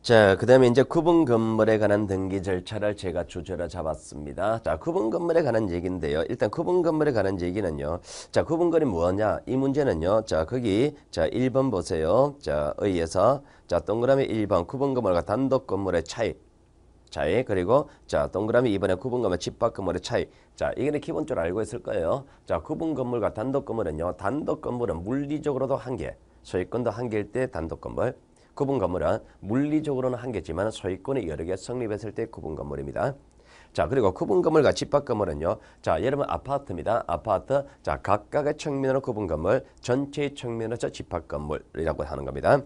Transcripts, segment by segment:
자, 그 다음에 이제 구분 건물에 관한 등기 절차를 제가 주제로 잡았습니다. 자, 구분 건물에 관한 얘기인데요. 일단 구분 건물에 관한 얘기는요. 자, 구분 건물이 뭐냐? 이 문제는요. 자, 거기, 자, 1번 보세요. 자, 의에서, 자, 동그라미 1번 구분 건물과 단독 건물의 차이. 그리고, 자, 동그라미 2번에 구분 건물, 집합 건물의 차이. 자, 이거는 기본적으로 알고 있을 거예요. 자, 구분 건물과 단독 건물은요. 단독 건물은 물리적으로도 한 개, 소유권도 한 개일 때 단독 건물. 구분 건물은 물리적으로는 한 개지만 소유권이 여러 개 성립했을 때 구분 건물입니다. 자, 그리고 구분 건물과 집합 건물은요. 자, 여러분 아파트입니다. 아파트. 자, 각각의 측면으로 구분 건물, 전체의 측면으로 집합 건물이라고 하는 겁니다.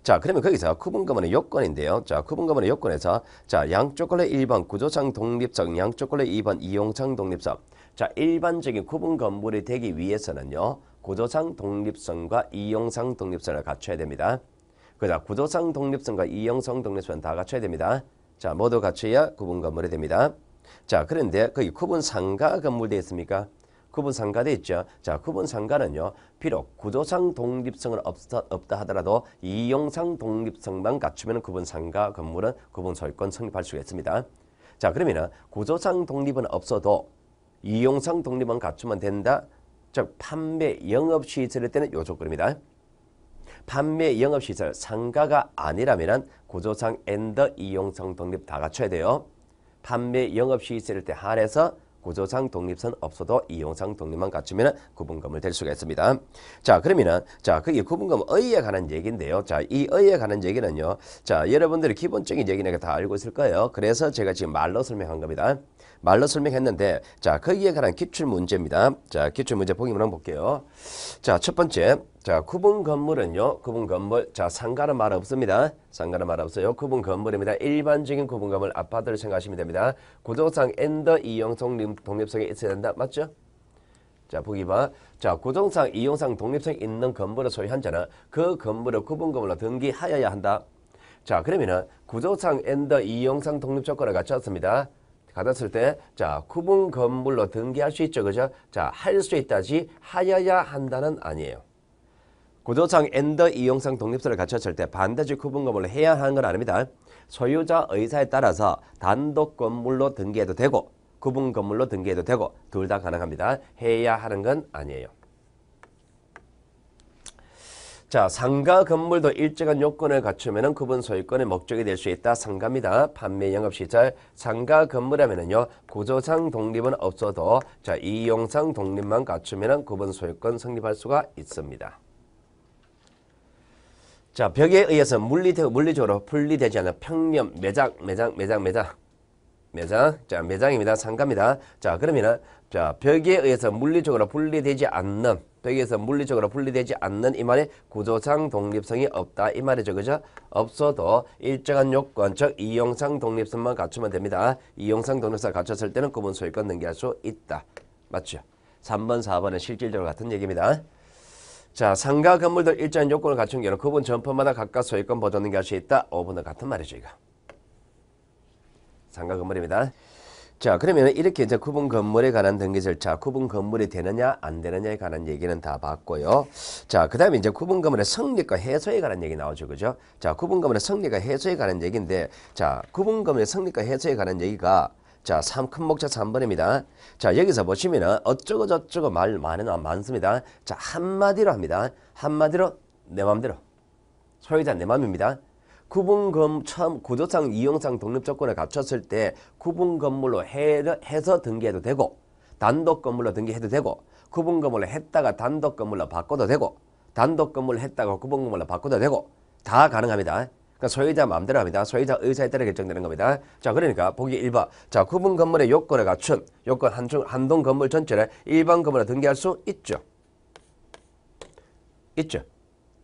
자, 그러면 거기서 구분 건물의 요건인데요. 자, 구분 건물의 요건에서 자, 양쪽 걸레 1번 구조상 독립성, 양쪽 걸레 2번 이용상 독립성. 자, 일반적인 구분 건물이 되기 위해서는요. 구조상 독립성과 이용상 독립성을 갖춰야 됩니다. 그자 구조상 독립성과 이용상 독립성은 다 갖춰야 됩니다. 자, 모두 갖춰야 구분 건물이 됩니다. 자, 그런데 거기 구분 상가 건물 되어 있습니까? 구분 상가 되어 있죠. 자, 구분 상가는요. 비록 구조상 독립성은 없다 하더라도 이용상 독립성만 갖추면 구분 상가 건물은 구분 소유권 성립할 수가 있습니다. 자, 그러면 구조상 독립은 없어도 이용상 독립만 갖추면 된다. 즉 판매 영업 시설일 때는 요 조건입니다. 판매 영업시설 상가가 아니라면 구조상 앤더 이용상 독립 다 갖춰야 돼요. 판매 영업시설일 때 한해서 구조상 독립선 없어도 이용상 독립만 갖추면 구분건물 될 수가 있습니다. 자, 그러면은 자, 그게 구분건물 의에 관한 얘기인데요. 자, 이 의에 관한 얘기는요. 자, 여러분들이 기본적인 얘기는 다 알고 있을 거예요. 그래서 제가 지금 말로 설명한 겁니다. 말로 설명했는데 자, 거기에 관한 기출 문제입니다. 자, 기출 문제 보기만 한번 볼게요. 자, 첫 번째. 자, 구분 건물은요. 구분 건물. 자, 상가는 말 없습니다. 상가는 말 없어요. 구분 건물입니다. 일반적인 구분 건물 아파트를 생각하시면 됩니다. 구조상 앤더 이용성 독립성이 있어야 된다. 맞죠? 자, 보기 봐. 자, 구조상 이용상 독립성이 있는 건물을 소유한 자는 그 건물을 구분 건물로 등기하여야 한다. 자, 그러면은 구조상 앤더 이용상 독립 조건을 갖췄습니다. 갖았을 때, 자, 구분 건물로 등기할 수 있죠. 그죠? 자, 할 수 있다지 하여야 한다는 아니에요. 구조상 앤더 이용상 독립성을 갖췄을 때 반드시 구분 건물로 해야 하는 건 아닙니다. 소유자 의사에 따라서 단독 건물로 등기해도 되고 구분 건물로 등기해도 되고 둘 다 가능합니다. 해야 하는 건 아니에요. 자, 상가 건물도 일정한 요건을 갖추면 구분 소유권의 목적이 될 수 있다. 상가입니다. 판매 영업시설 상가 건물하면은요. 구조상 독립은 없어도 자, 이용상 독립만 갖추면 구분 소유권 성립할 수가 있습니다. 자, 벽에 의해서 물리적으로 분리되지 않는 평면, 매장. 자, 매장입니다. 상가입니다. 자, 그러면은, 자, 벽에 의해서 물리적으로 분리되지 않는, 이 말에 구조상 독립성이 없다. 이 말이죠. 그죠? 없어도 일정한 요건, 즉, 이용상 독립성만 갖추면 됩니다. 이용상 독립성을 갖췄을 때는 구분 소유권 등기할 수 있다. 맞죠? 3번, 4번은 실질적으로 같은 얘기입니다. 자, 상가 건물도 일정한 요건을 갖춘 경우 구분 전포마다 각각 소유권 보존 등기할 수 있다. 5번은 같은 말이죠. 이거. 상가 건물입니다. 자, 그러면 이렇게 이제 구분 건물에 관한 등기 절차, 구분 건물이 되느냐 안 되느냐에 관한 얘기는 다 봤고요. 자, 그 다음에 이제 구분 건물의 성립과 해소에 관한 얘기 나오죠. 그죠? 자, 구분 건물의 성립과 해소에 관한 얘기인데, 자, 구분 건물의 성립과 해소에 관한 얘기가 자, 큰 목차 3번입니다. 자, 여기서 보시면은 어쩌고 저쩌고 많습니다. 자, 한마디로 합니다. 한마디로 내 맘대로. 소유자 내 맘입니다. 처음 구조상 이용상 독립 조건을 갖췄을 때 구분 건물로 해서 등기해도 되고 단독 건물로 등기해도 되고 구분 건물로 했다가 단독 건물로 바꿔도 되고 단독 건물로 했다가 구분 건물로 바꿔도 되고 다 가능합니다. 그러니까 소유자 마음대로 합니다. 소유자 의사에 따라 결정되는 겁니다. 자, 그러니까 보기 1번. 자, 구분 건물의 요건을 갖춘 요건 한동 건물 전체를 일반 건물로 등기할 수 있죠. 있죠.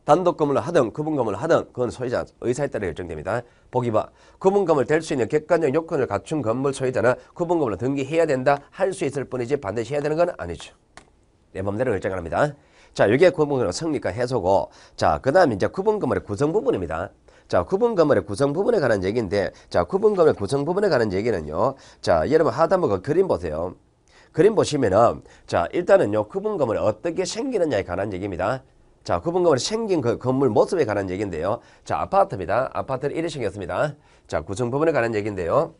단독 건물로 하든 구분 건물로 하든 그건 소유자 의사에 따라 결정됩니다. 보기 봐. 구분 건물 될 수 있는 객관적 요건을 갖춘 건물 소유자는 구분 건물로 등기해야 된다. 할 수 있을 뿐이지 반드시 해야 되는 건 아니죠. 내 맘대로 결정을 합니다. 자, 이게 구분 건물 성립과 해소고, 자, 그 다음에 이제 구분 건물의 구성 부분입니다. 자, 구분 건물의 구성 부분에 관한 얘기인데, 자, 구분 건물의 구성 부분에 관한 얘기는요. 자, 여러분 하단부 그 그림 보세요. 그림 보시면은, 자, 일단은요, 구분 건물이 어떻게 생기느냐에 관한 얘기입니다. 자, 구분건물이 생긴 그 건물 모습에 관한 얘기인데요. 자, 아파트입니다. 아파트를 이렇게 생겼습니다. 자, 구성 부분에 관한 얘기인데요.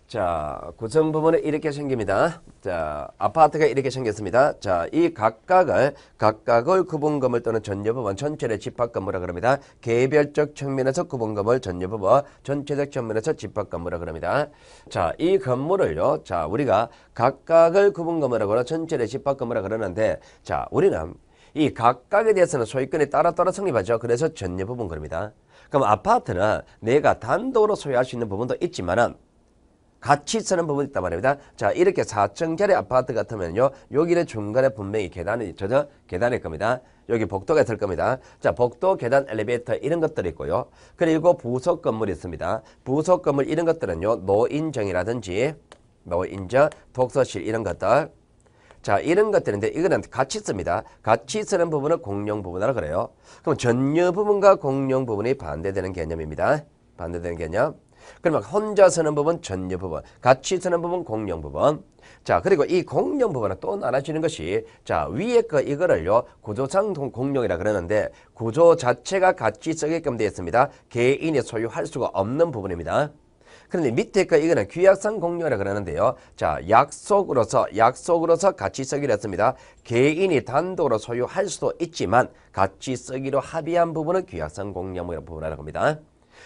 자, 구성 부분은 이렇게 생깁니다. 자, 아파트가 이렇게 생겼습니다. 자, 이 각각을 구분건물 또는 전유부분, 전체를 집합건물이라고 합니다. 개별적 측면에서 구분건물, 전유부분, 전체적 측면에서 집합건물이라고 합니다. 자, 이 건물을요, 자, 우리가 각각을 구분건물이라고 하나 전체를 집합건물이라고 그러는데, 자, 우리는 이 각각에 대해서는 소유권에 따라 성립하죠. 그래서 전유부분 그럽니다. 그럼 아파트는 내가 단독으로 소유할 수 있는 부분도 있지만은 같이 쓰는 부분이 있단 말입니다. 자, 이렇게 4층짜리 아파트 같으면요, 여기는 중간에 분명히 계단일 겁니다. 여기 복도가 있을 겁니다. 자, 복도, 계단, 엘리베이터 이런 것들이 있고요. 그리고 부속 건물이 있습니다. 부속 건물 이런 것들은요, 노인정이라든지 노인정, 독서실 이런 것들. 자, 이런 것들인데 이거는 같이 씁니다. 같이 쓰는 부분은 공용 부분이라고 그래요. 그럼 전유 부분과 공용 부분이 반대되는 개념입니다. 반대되는 개념. 그러면 혼자 쓰는 부분 전유 부분, 같이 쓰는 부분 공용 부분. 자, 그리고 이 공용 부분은 또 나눠지는 것이, 자, 위에 거 이거를요 구조상 공용이라 그러는데 구조 자체가 같이 쓰게끔 되어 있습니다. 개인이 소유할 수가 없는 부분입니다. 그런데 밑에 거 이거는 규약상 공용이라 그러는데요. 자, 약속으로서 같이 쓰기로 했습니다. 개인이 단독으로 소유할 수도 있지만 같이 쓰기로 합의한 부분은 규약상 공용이라고 부분이라고 합니다.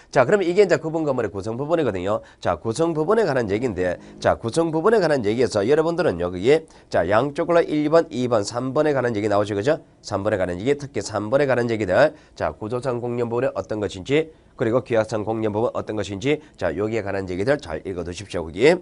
자, 그러면 이게 이제 구분 건물의 구성 부분이거든요. 자, 구성 부분에 관한 얘기인데, 자, 구성 부분에 관한 얘기에서 여러분들은 여기에, 자, 양쪽으로 1번, 2번, 3번에 관한 얘기 나오죠, 그죠? 3번에 관한 얘기, 특히 3번에 관한 얘기들, 자, 구조상 공용 부분은 어떤 것인지, 그리고 규약상 공용 부분 어떤 것인지, 자, 여기에 관한 얘기들 잘 읽어두십시오, 거기.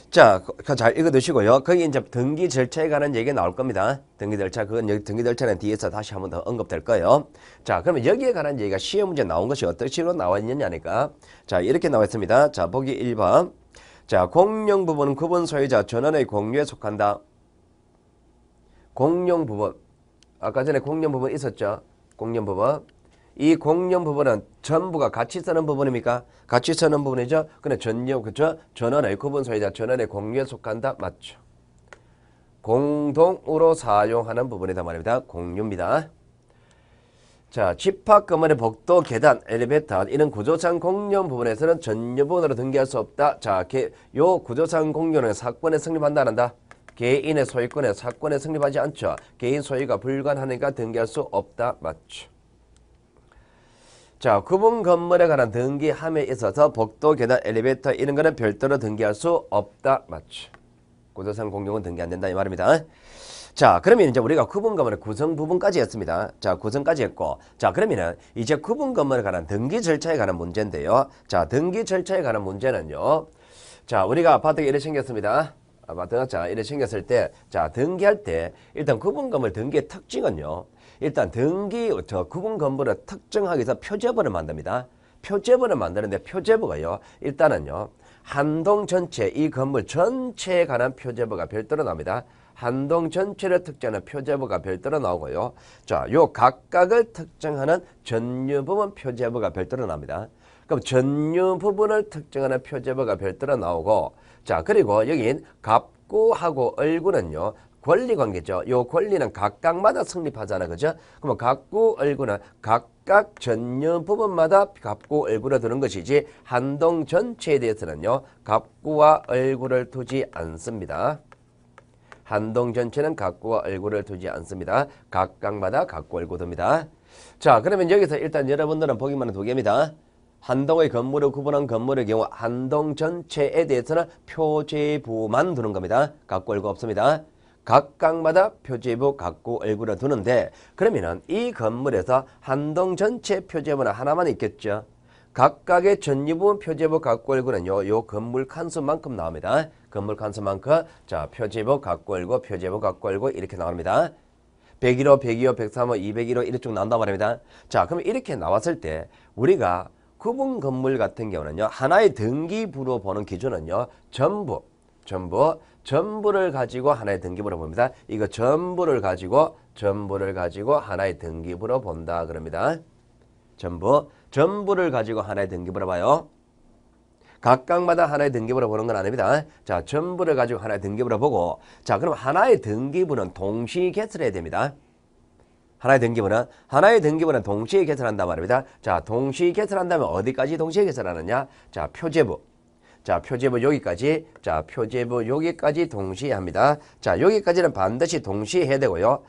자, 잘 읽어두시고요. 거기 이제 등기 절차에 관한 얘기가 나올 겁니다. 등기 절차, 등기 절차는 뒤에서 다시 한번 더 언급될 거예요. 자, 그러면 여기에 관한 얘기가 시험 문제 나온 것이 어떤 식으로 나와 있느냐니까. 자, 이렇게 나와 있습니다. 자, 보기 1번. 자, 공용 부분은 구분 소유자 전원의 공유에 속한다. 공용 부분. 아까 전에 공용 부분 있었죠? 공용 부분. 이 공용 부분은 전부가 같이 쓰는 부분입니까? 같이 쓰는 부분이죠. 근데 그죠? 전원의 구분 소유자 전원의 공유에 속한다. 맞죠? 공동으로 사용하는 부분이다 말입니다. 공유입니다. 자, 집합 건물의 복도, 계단, 엘리베이터 이런 구조상 공용 부분에서는 전유부분으로 등기할 수 없다. 자, 요 구조상 공유는 사건에 성립한다 안 한다? 개인의 소유권에 사건에 성립하지 않죠. 개인 소유가 불가하니까 등기할 수 없다. 맞죠? 자, 구분 건물에 관한 등기함에 있어서 복도, 계단, 엘리베이터 이런 거는 별도로 등기할 수 없다. 맞죠? 구조상 공용은 등기 안 된다 이 말입니다. 자, 그러면 이제 우리가 구분 건물의 구성 부분까지 했습니다. 자, 구성까지 했고, 자, 그러면은 이제 구분 건물에 관한 등기 절차에 관한 문제인데요. 자, 등기 절차에 관한 문제는요. 자, 우리가 아파트가 이렇게 생겼습니다. 아파트가 자, 이렇게 생겼을 때, 자, 등기할 때 일단 구분 건물 등기의 특징은요. 일단 구분 건물을 특정하기 위해서 표제본을 만듭니다. 표제본을 만드는데 표제부가요. 일단은요. 한 동 전체, 이 건물 전체에 관한 표제부가 별도로 나옵니다. 한 동 전체를 특정하는 표제부가 별도로 나오고요. 자, 요 각각을 특정하는 전유 부분 표제부가 별도로 나옵니다. 그럼 전유 부분을 특정하는 표제부가 별도로 나오고, 자, 그리고 여긴 갑구하고 얼구는요. 권리관계죠. 요 권리는 각각마다 성립하잖아. 그죠? 그러면 갑구, 얼구는 각각 전유 부분마다 갑구, 얼구를 두는 것이지 한동 전체에 대해서는요. 갑구와 얼구를 두지 않습니다. 한동 전체는 갑구와 얼구를 두지 않습니다. 각각마다 갑구, 얼구 둡니다. 자, 그러면 여기서 일단 여러분들은 보기만 두 개입니다. 한동의 건물을 구분한 건물의 경우 한동 전체에 대해서는 표제부만 두는 겁니다. 갑구, 얼구 없습니다. 각각마다 표제부, 갑구, 얼구를 두는데 그러면은 이 건물에서 한동 전체 표제부는 하나만 있겠죠. 각각의 전유부분 표제부, 갑구, 얼구는요. 요 건물 칸수만큼 나옵니다. 건물 칸수만큼 자 표제부, 갑구, 얼구, 표제부, 갑구, 얼구 이렇게 나옵니다. 101호, 102호, 103호, 201호 이렇게 쭉 나온단 말입니다. 자, 그럼 이렇게 나왔을 때 우리가 구분 건물 같은 경우는요. 하나의 등기부로 보는 기준은요. 전부를 가지고 하나의 등기부로 봅니다. 이거 전부를 가지고 하나의 등기부로 본다 그럽니다. 전부를 가지고 하나의 등기부로 봐요. 각각마다 하나의 등기부로 보는 건 아닙니다. 자, 전부를 가지고 하나의 등기부로 보고, 자, 그럼 하나의 등기부는 동시 개설해야 됩니다. 하나의 등기부는 동시에 개설한단 말입니다. 자, 동시에 개설한다면 어디까지 동시에 개설하느냐? 자, 표제부. 자, 표제부 여기까지. 자, 표제부 여기까지 동시에 합니다. 자, 여기까지는 반드시 동시에 해야 되고요.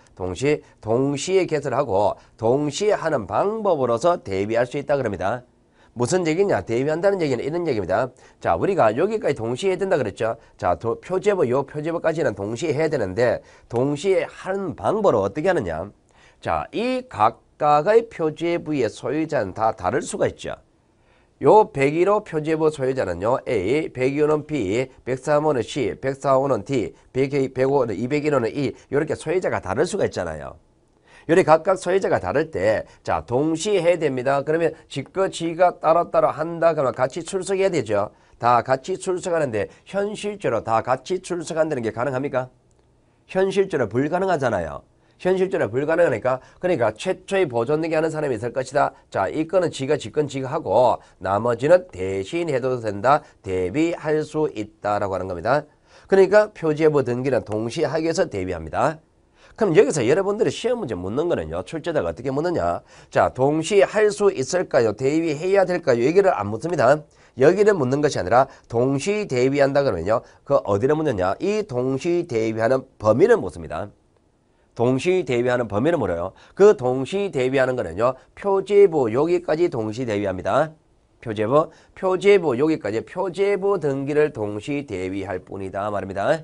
동시에 개설하고 동시에 하는 방법으로서 대비할 수 있다 그럽니다. 무슨 얘기냐? 대비한다는 얘기는 이런 얘기입니다. 자, 우리가 여기까지 동시에 해야 된다 그랬죠. 자, 표제부까지는 동시에 해야 되는데 동시에 하는 방법을 어떻게 하느냐? 자, 이 각각의 표제부의 소유자는 다 다를 수가 있죠. 요 101호 표제부 소유자는요, A, 102호는 B, 103호는 C, 104호는 D, 105호는 201호는 E, 이렇게 소유자가 다를 수가 있잖아요. 요리 각각 소유자가 다를 때, 자, 동시에 해야 됩니다. 그러면 지가 따로따로 한다 그러면 같이 출석해야 되죠. 다 같이 출석하는데, 현실적으로 다 같이 출석한다는 게 가능합니까? 현실적으로 불가능하잖아요. 현실적으로 불가능하니까, 그러니까 최초의 보존되게 하는 사람이 있을 것이다. 자, 이 건은 지가 하고 나머지는 대신 해도 된다. 대비할 수 있다라고 하는 겁니다. 그러니까 표제부 등기는 동시에 하기 위해서 대비합니다. 그럼 여기서 여러분들이 시험 문제 묻는 거는요. 출제자가 어떻게 묻느냐. 자, 동시에 할 수 있을까요? 대비해야 될까요? 여기를 안 묻습니다. 여기를 묻는 것이 아니라 동시 대비한다 그러면요. 그 어디를 묻느냐. 이 동시 대비하는 범위를 묻습니다. 동시 대비하는 범위를 물어요. 그 동시 대비하는 거는요. 표제부 여기까지 동시 대비합니다. 표제부 여기까지 표제부 등기를 동시 대비할 뿐이다 말입니다.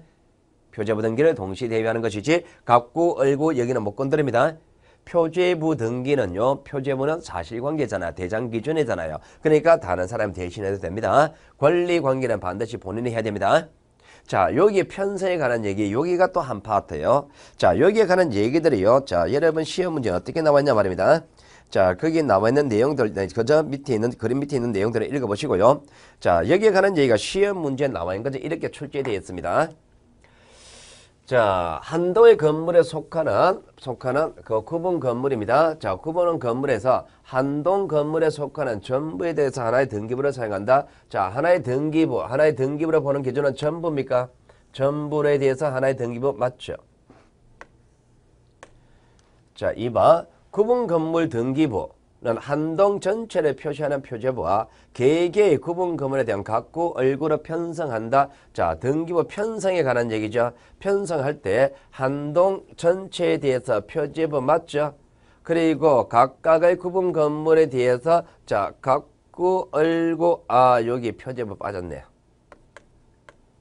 표제부 등기를 동시 대비하는 것이지 갑구, 을구 여기는 못 건드립니다. 표제부 등기는요. 표제부는 사실관계잖아. 대장기준이잖아요. 그러니까 다른 사람 대신해도 됩니다. 권리관계는 반드시 본인이 해야 됩니다. 자, 여기 편성에 관한 얘기, 여기가 또 한 파트예요. 자, 여기에 관한 얘기들이요. 자, 여러분 시험 문제 어떻게 나왔냐 말입니다. 자, 거기에 나와 있는 내용들, 그저 밑에 있는, 그림 밑에 있는 내용들을 읽어보시고요. 자, 여기에 관한 얘기가 시험 문제에 나와 있는 거죠. 이렇게 출제되어 있습니다. 자, 한동의 건물에 속하는 그 구분 건물입니다. 자, 구분 건물에서 한동 건물에 속하는 전부에 대해서 하나의 등기부를 사용한다. 자, 하나의 등기부를 보는 기준은 전부입니까? 전부에 대해서 하나의 등기부 맞죠? 자, 2번 구분 건물 등기부. 한동 전체를 표시하는 표제부와 개개의 구분 건물에 대한 각구 얼굴을 편성한다. 자, 등기부 편성에 관한 얘기죠. 편성할 때 한동 전체에 대해서 표제부 맞죠? 그리고 각각의 구분 건물에 대해서 자, 각구 얼굴 여기 표제부 빠졌네요.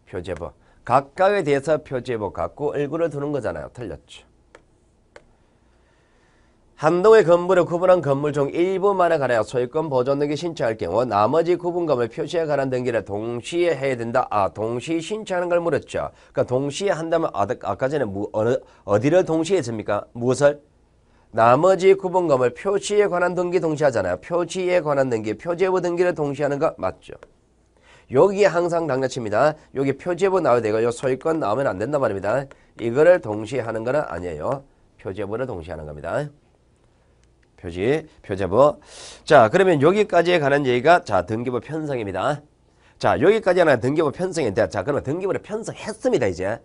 표제부. 각각에 대해서 표제부 각구 얼굴을 두는 거잖아요. 틀렸죠. 한동의 건물을 구분한 건물 중 일부만에 관하여 소유권 보존 등기 신청할 경우 나머지 구분 건물 표시에 관한 등기를 동시에 해야 된다. 동시에 신청하는 걸 물었죠. 그러니까 동시에 한다면 아까 전에 어디를 동시에 했습니까? 무엇을? 나머지 구분 건물 표시에 관한 등기 동시에 하잖아요. 표시에 관한 등기, 표제부 등기를 동시에 하는 거 맞죠? 여기에 항상 당겨칩니다. 여기 표제부 나와야 되고 소유권 나오면 안 된단 말입니다. 이거를 동시에 하는 거는 아니에요. 표제부를 동시에 하는 겁니다. 표제부. 자, 그러면 여기까지에 관한 얘기가 자, 등기부 편성입니다. 자, 여기까지는 등기부 편성인데 자, 그러면 등기부를 편성했습니다, 이제.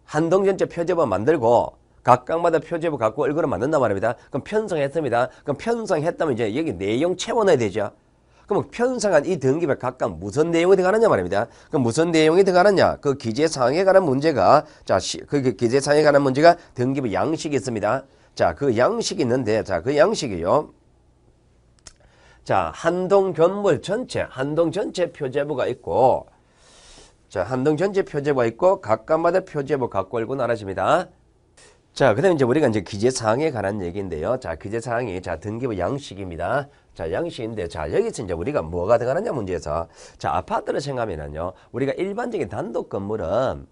한동 전체 표제부 만들고 각각마다 표제부 갖고 얼굴을 만든단 말입니다. 그럼 편성했습니다. 그럼 편성했다면 이제 여기 내용 채워넣어야 되죠. 그럼 편성한 이 등기부에 각각 무슨 내용이 들어가느냐 말입니다. 그럼 무슨 내용이 들어가느냐? 그 기재사항에 관한 문제가 자, 그 기재사항에 관한 문제가 등기부 양식이 있습니다. 자, 그 양식이 있는데, 자, 그 양식이요. 자, 한동 전체 표제부가 있고, 자, 한동 전체 표제부가 있고, 각각마다 표제부 갖고 얼굴 나눠집니다. 자, 그 다음에 이제 우리가 이제 기재사항에 관한 얘기인데요. 자, 기재사항이, 자, 등기부 양식입니다. 자, 양식인데, 자, 여기서 이제 우리가 뭐가 들어가느냐 문제에서, 자, 아파트를 생각하면은요, 우리가 일반적인 단독 건물은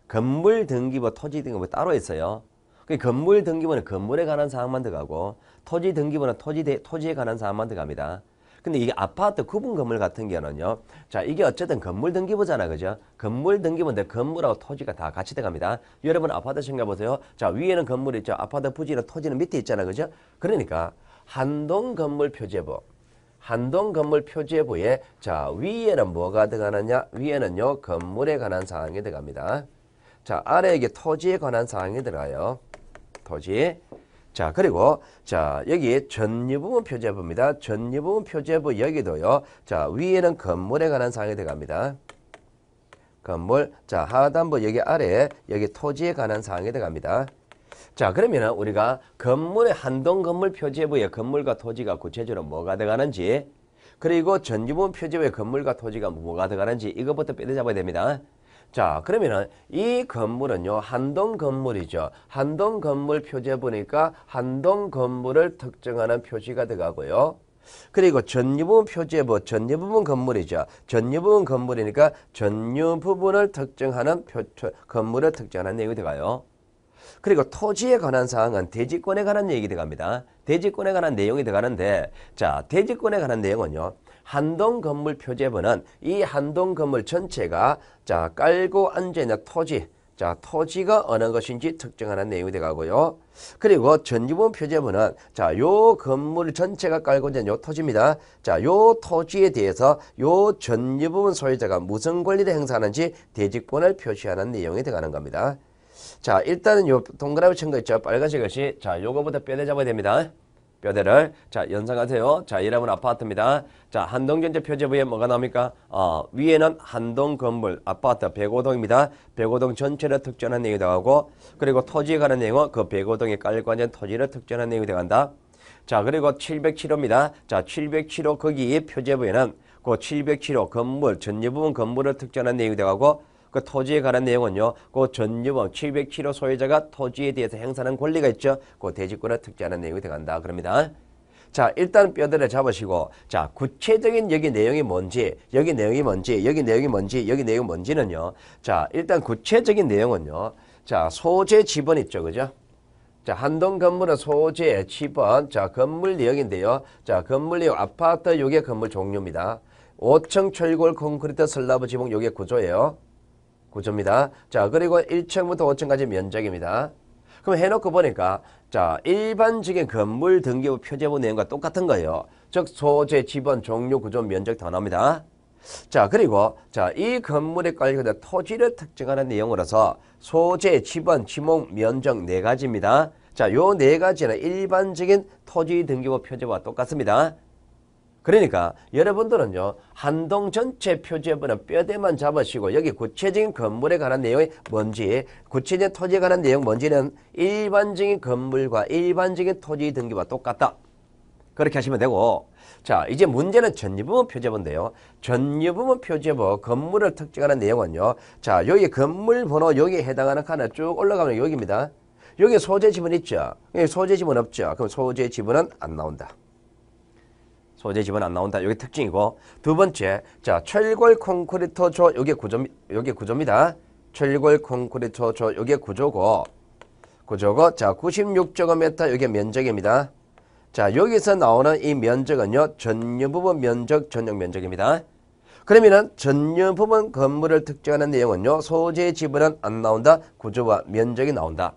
건물 등기부, 토지 등기부 따로 있어요. 그 건물 등기부는 건물에 관한 사항만 들어가고 토지 등기부는 토지에 관한 사항만 들어갑니다. 근데 이게 아파트 구분 건물 같은 경우는요. 자, 이게 어쨌든 건물 등기부잖아. 그죠? 건물 등기부인데 건물하고 토지가 다 같이 들어갑니다. 여러분 아파트 생각해 보세요. 자, 위에는 건물이 있죠. 아파트 부지는 토지는 밑에 있잖아. 그죠? 그러니까 한동 건물 표제부에 자, 위에는 뭐가 들어가느냐? 위에는요. 건물에 관한 사항이 들어갑니다. 자, 아래에 토지에 관한 사항이 들어가요. 토지. 자, 그리고 자, 여기 전유부분 표제부입니다. 전유부분 표제부 여기도요. 자, 위에는 건물에 관한 사항이 들어갑니다. 건물. 자, 하단부 여기 아래에 여기 토지에 관한 사항이 들어갑니다. 자, 그러면은 우리가 건물의 한동 건물 표제부에 건물과 토지가 구체적으로 뭐가 들어가는지, 그리고 전유부분 표제부에 건물과 토지가 뭐가 들어가는지 이것부터 빼내 잡아야 됩니다. 자, 그러면은 이 건물은요, 한동 건물이죠. 한동 건물 표제 보니까 한동 건물을 특정하는 표시가 들어가고요. 그리고 전유부분 표제부, 전유부분 건물이죠. 전유부분 건물이니까 전유 부분을 특정하는 건물을 특정하는 내용이 들어가요. 그리고 토지에 관한 사항은 대지권에 관한 얘기 들어갑니다. 대지권에 관한 내용이 들어가는데, 자, 대지권에 관한 내용은요, 한동 건물 표제부는 이 한동 건물 전체가 자, 깔고 앉아있는 토지, 자, 토지가 어느 것인지 특정하는 내용이 들어가고요. 그리고 전유부분 표제부는 자, 요 건물 전체가 깔고 있는 요 토지입니다. 자, 요 토지에 대해서 요 전유부분 소유자가 무슨 권리를 행사하는지 대지권을 표시하는 내용이 들어가는 겁니다. 자, 일단은 요 동그라미 친 거 있죠. 빨간색 것이. 자, 요거부터 뼈대 잡아야 됩니다. 뼈대를. 자, 연상하세요. 자, 이라면 아파트입니다. 자, 한동전체 표제부에 뭐가 나옵니까? 위에는 한동 건물, 아파트 105동입니다. 105동 전체를 특정한 내용이 들어가고, 그리고 토지에 관한 내용은 그 105동에 깔고 앉은 토지를 특정한 내용이 들어간다. 자, 그리고 707호입니다. 자, 707호 거기 표제부에는 그 707호 건물, 전유부분 건물을 특정한 내용이 들어가고, 그 토지에 관한 내용은요, 그 전유분 707호 소유자가 토지에 대해서 행사하는 권리가 있죠. 그 대지권을 특정하는 내용이 들어간다. 그럽니다. 자, 일단 뼈대를 잡으시고, 자, 구체적인 여기 내용이 뭔지, 여기 내용이 뭔지, 여기 내용이 뭔지, 여기 내용이 뭔지는요. 자, 일단 구체적인 내용은요. 자, 소재 지번 있죠. 그죠? 자, 한동 건물은 소재, 지번, 자, 건물 내역인데요. 자, 건물 내역 아파트 요게 건물 종류입니다. 5층 철골 콘크리트 슬라브 지붕 요게 구조예요. 구조입니다. 자, 그리고 1층부터 5층까지 면적입니다. 그럼 해놓고 보니까 자, 일반적인 건물 등기부 표제부 내용과 똑같은 거예요. 즉 소재, 지번, 종류, 구조, 면적 다 나옵니다. 자, 그리고 자, 이 건물에 깔려 있는 토지를 특정하는 내용으로서 소재, 지번, 지목, 면적 네 가지입니다. 자, 요 네 가지는 일반적인 토지 등기부 표제부와 똑같습니다. 그러니까 여러분들은요, 한동 전체 표제부는 뼈대만 잡으시고 여기 구체적인 건물에 관한 내용이 뭔지, 구체적인 토지에 관한 내용 뭔지는 일반적인 건물과 일반적인 토지 등기부와 똑같다. 그렇게 하시면 되고, 자, 이제 문제는 전유부분 표제부인데요. 전유부분 표제부 건물을 특정하는 내용은요, 자, 여기 건물 번호 여기에 해당하는 칸을 쭉 올라가면 여기입니다. 여기 소재 지분 있죠? 여기 소재 지분 없죠? 그럼 소재 지분은 안 나온다. 소재 지분 안 나온다. 이게 특징이고, 두 번째, 자, 철골 콘크리트 조 요게 구조입니다. 철골 콘크리트 조 요게 구조고, 자, 96제곱미터 요게 면적입니다. 자, 여기서 나오는 이 면적은요, 전유부분 면적, 전용 면적입니다. 그러면은 전유부분 건물을 특정하는 내용은요, 소재 지분은 안 나온다. 구조와 면적이 나온다.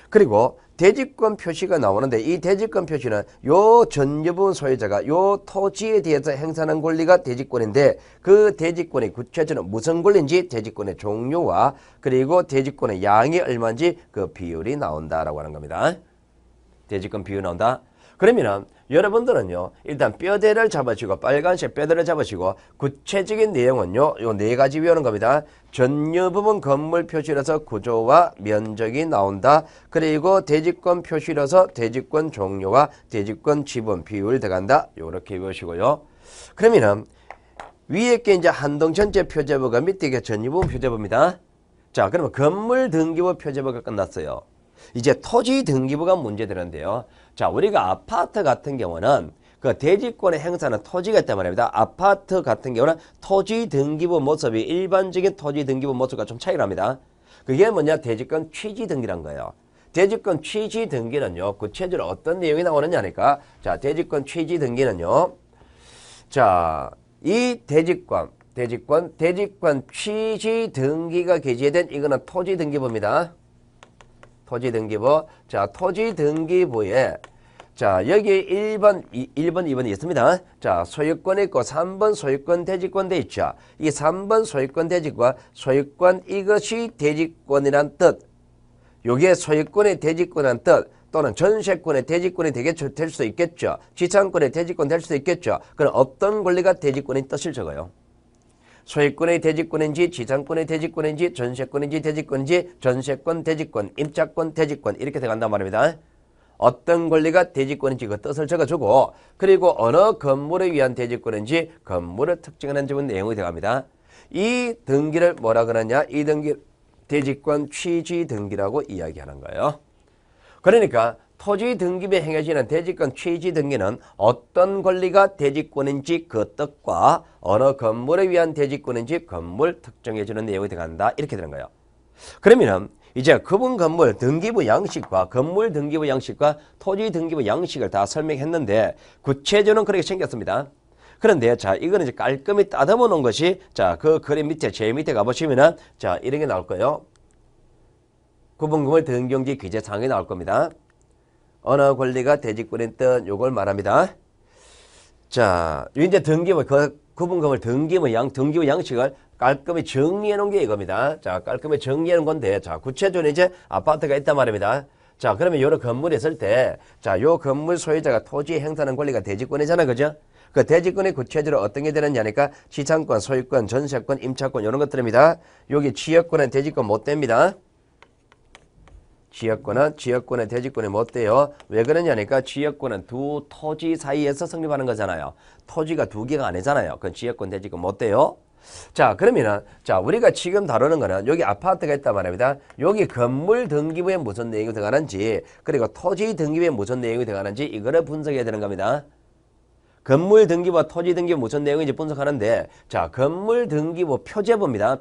그리고 대지권 표시가 나오는데 이 대지권 표시는 요 전유부분 소유자가 요 토지에 대해서 행사하는 권리가 대지권인데 그 대지권의 구체적으로 무슨 권리인지 대지권의 종류와 그리고 대지권의 양이 얼마인지 그 비율이 나온다라고 하는 겁니다. 대지권 비율이 나온다. 그러면은 여러분들은요, 일단 뼈대를 잡으시고 빨간색 뼈대를 잡으시고 구체적인 내용은요, 요 네 가지 외우는 겁니다. 전유부분 건물 표시로서 구조와 면적이 나온다. 그리고 대지권 표시로서 대지권 종류와 대지권 지분 비율 들어간다. 요렇게 외우시고요. 그러면은 위에 게 이제 한동 전체 표제부가 밑에 게 전유부분 표제부입니다. 자, 그러면 건물 등기부 표제부가 끝났어요. 이제 토지 등기부가 문제되는데요. 자, 우리가 아파트 같은 경우는 그 대지권의 행사는 토지가 있단 말입니다. 아파트 같은 경우는 토지 등기부 모습이 일반적인 토지 등기부 모습과 좀 차이가 납니다. 그게 뭐냐? 대지권 취지 등기란 거예요. 대지권 취지 등기는요, 구체적으로 어떤 내용이 나오느냐 하니까, 자, 대지권 취지 등기는요, 자, 이 대지권 취지 등기가 게재된 이거는 토지 등기부입니다. 토지 등기부. 자, 토지 등기부에 자, 여기 1번, 2번이 있습니다. 자, 소유권 있고 3번 소유권 대지권 돼 있죠. 이 3번 소유권 대지권, 소유권 이것이 대지권이란 뜻. 요게 소유권의 대지권이란 뜻. 또는 전세권의 대지권이 될 수도 있겠죠. 지상권의 대지권 될 수도 있겠죠. 그럼 어떤 권리가 대지권인 뜻을 적어요. 소유권의 대지권인지 지상권의 대지권인지 전세권인지 대지권인지 전세권 대지권 임차권 대지권 이렇게 들어간단 말입니다. 어떤 권리가 대지권인지 그 뜻을 적어주고 그리고 어느 건물에 위한 대지권인지 건물을 특정하는 적은 내용이 들어갑니다. 이 등기를 뭐라 그러냐 이 등기 대지권 취지 등기라고 이야기하는 거예요. 그러니까 토지 등기부에 행해지는 대지권 취지 등기는 어떤 권리가 대지권인지 그 뜻과 어느 건물에 위한 대지권인지 건물 특정해주는 내용이 들어간다 이렇게 되는 거예요. 그러면은 이제 구분 건물 등기부 양식과 건물 등기부 양식과 토지 등기부 양식을 다 설명했는데 구체적으로는 그렇게 생겼습니다. 그런데 자 이거는 이제 깔끔히 따듬어 놓은 것이 자 그 그림 밑에 제일 밑에 가보시면은 자 이런 게 나올 거예요. 구분 건물 등기용지 규제사항이 나올 겁니다. 어느 권리가 대지권인 뜻 요걸 말합니다. 자 이제 등기부 구분 건물 등기부 양식을 깔끔히 정리해 놓은 게 이겁니다. 자, 깔끔히 정리해 놓은 건데, 자, 구체적으로 이제 아파트가 있단 말입니다. 자, 그러면 여러 건물이 있을 때, 자, 요 건물 소유자가 토지에 행사하는 권리가 대지권이잖아, 그죠? 그 대지권이 구체적으로 어떤 게 되느냐니까 지상권, 소유권, 전세권, 임차권 이런 것들입니다. 여기 지역권은 대지권 못 됩니다. 지역권은 대지권이 못 돼요. 왜 그러냐니까 지역권은 두 토지 사이에서 성립하는 거잖아요. 토지가 두 개가 아니잖아요. 그건 지역권, 대지권 못 돼요. 자 그러면은 자 우리가 지금 다루는 거는 여기 아파트가 있단 말입니다. 여기 건물 등기부에 무슨 내용이 들어가는지 그리고 토지 등기부에 무슨 내용이 들어가는지 이거를 분석해야 되는 겁니다. 건물 등기부와 토지 등기부 무슨 내용인지 분석하는데 자 건물 등기부 표제부입니다.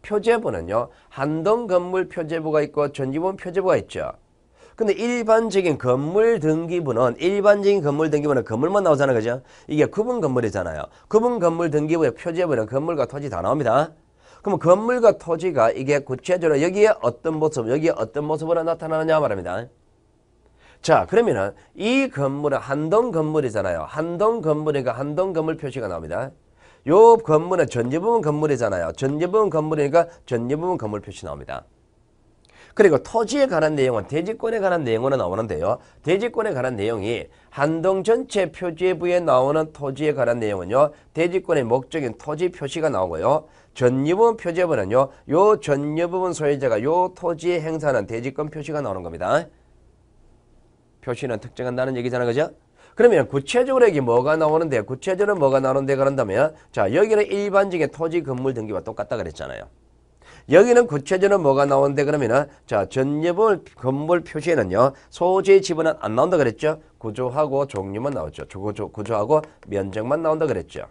표제부는요 한동 건물 표제부가 있고 전지분 표제부가 있죠. 근데 일반적인 건물 등기부는 건물만 나오잖아요. 그죠? 이게 구분 건물이잖아요. 구분 건물 등기부의 표제부는 건물과 토지 다 나옵니다. 그럼 건물과 토지가 이게 구체적으로 여기에 어떤 모습으로 나타나느냐 말합니다. 자, 그러면은 이 건물은 한동 건물이잖아요. 한동 건물이니까 한동 건물 표시가 나옵니다. 요 건물은 전지부분 건물이잖아요. 전지부분 건물이니까 전지부분 건물 표시 나옵니다. 그리고 토지에 관한 내용은 대지권에 관한 내용으로 나오는데요. 대지권에 관한 내용이 한동 전체 표제부에 나오는 토지에 관한 내용은요. 대지권의 목적인 토지 표시가 나오고요. 전유부분 표제부는요. 요 전유부분 소유자가 요 토지에 행사하는 대지권 표시가 나오는 겁니다. 표시는 특정한다는 얘기잖아요. 그죠? 그러면 구체적으로 여기 뭐가 나오는데 그런다면 자 여기는 일반적인 토지 건물 등기와 똑같다 그랬잖아요. 여기는 구체적으로 뭐가 나오는데 그러면은 자 전유분 건물 표시에는요 소재 지분은 안 나온다 그랬죠. 구조하고 종류만 나왔죠. 구조하고 면적만 나온다 그랬죠.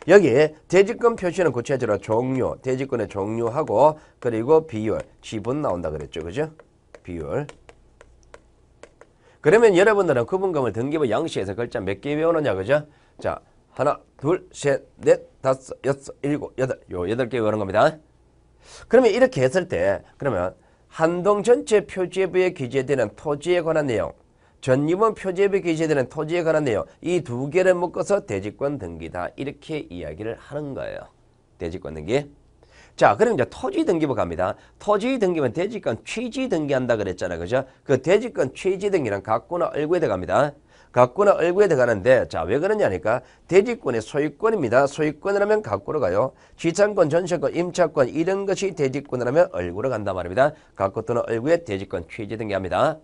여기 대지권 표시는 구체적으로 종류, 대지권의 종류하고 그리고 비율, 지분 나온다 그랬죠. 그죠? 비율. 그러면 여러분들은 구분건물 등기부 양식에서 글자 몇 개 외우느냐 그죠? 자 하나, 둘, 셋, 넷, 다섯, 여섯, 일곱, 여덟 요 8개 외우는 겁니다. 그러면 이렇게 했을 때 그러면 한동 전체 표제부에 기재되는 토지에 관한 내용 전유분 표제부에 기재되는 토지에 관한 내용 이 두 개를 묶어서 대지권 등기다 이렇게 이야기를 하는 거예요. 대지권 등기. 자 그럼 이제 토지 등기부 갑니다. 토지 등기부는 대지권 취지 등기한다 그랬잖아요. 그죠? 그 대지권 취지 등기는 각구나 얼구에 들어갑니다. 각구나 얼구에 들어가는데 자 왜 그러냐니까 대지권의 소유권입니다. 소유권을 하면 각구로 가요. 지상권, 전세권, 임차권 이런 것이 대지권을 하면 얼구로 간단 말입니다. 각구 또는 얼구에 대지권 취지 등기합니다.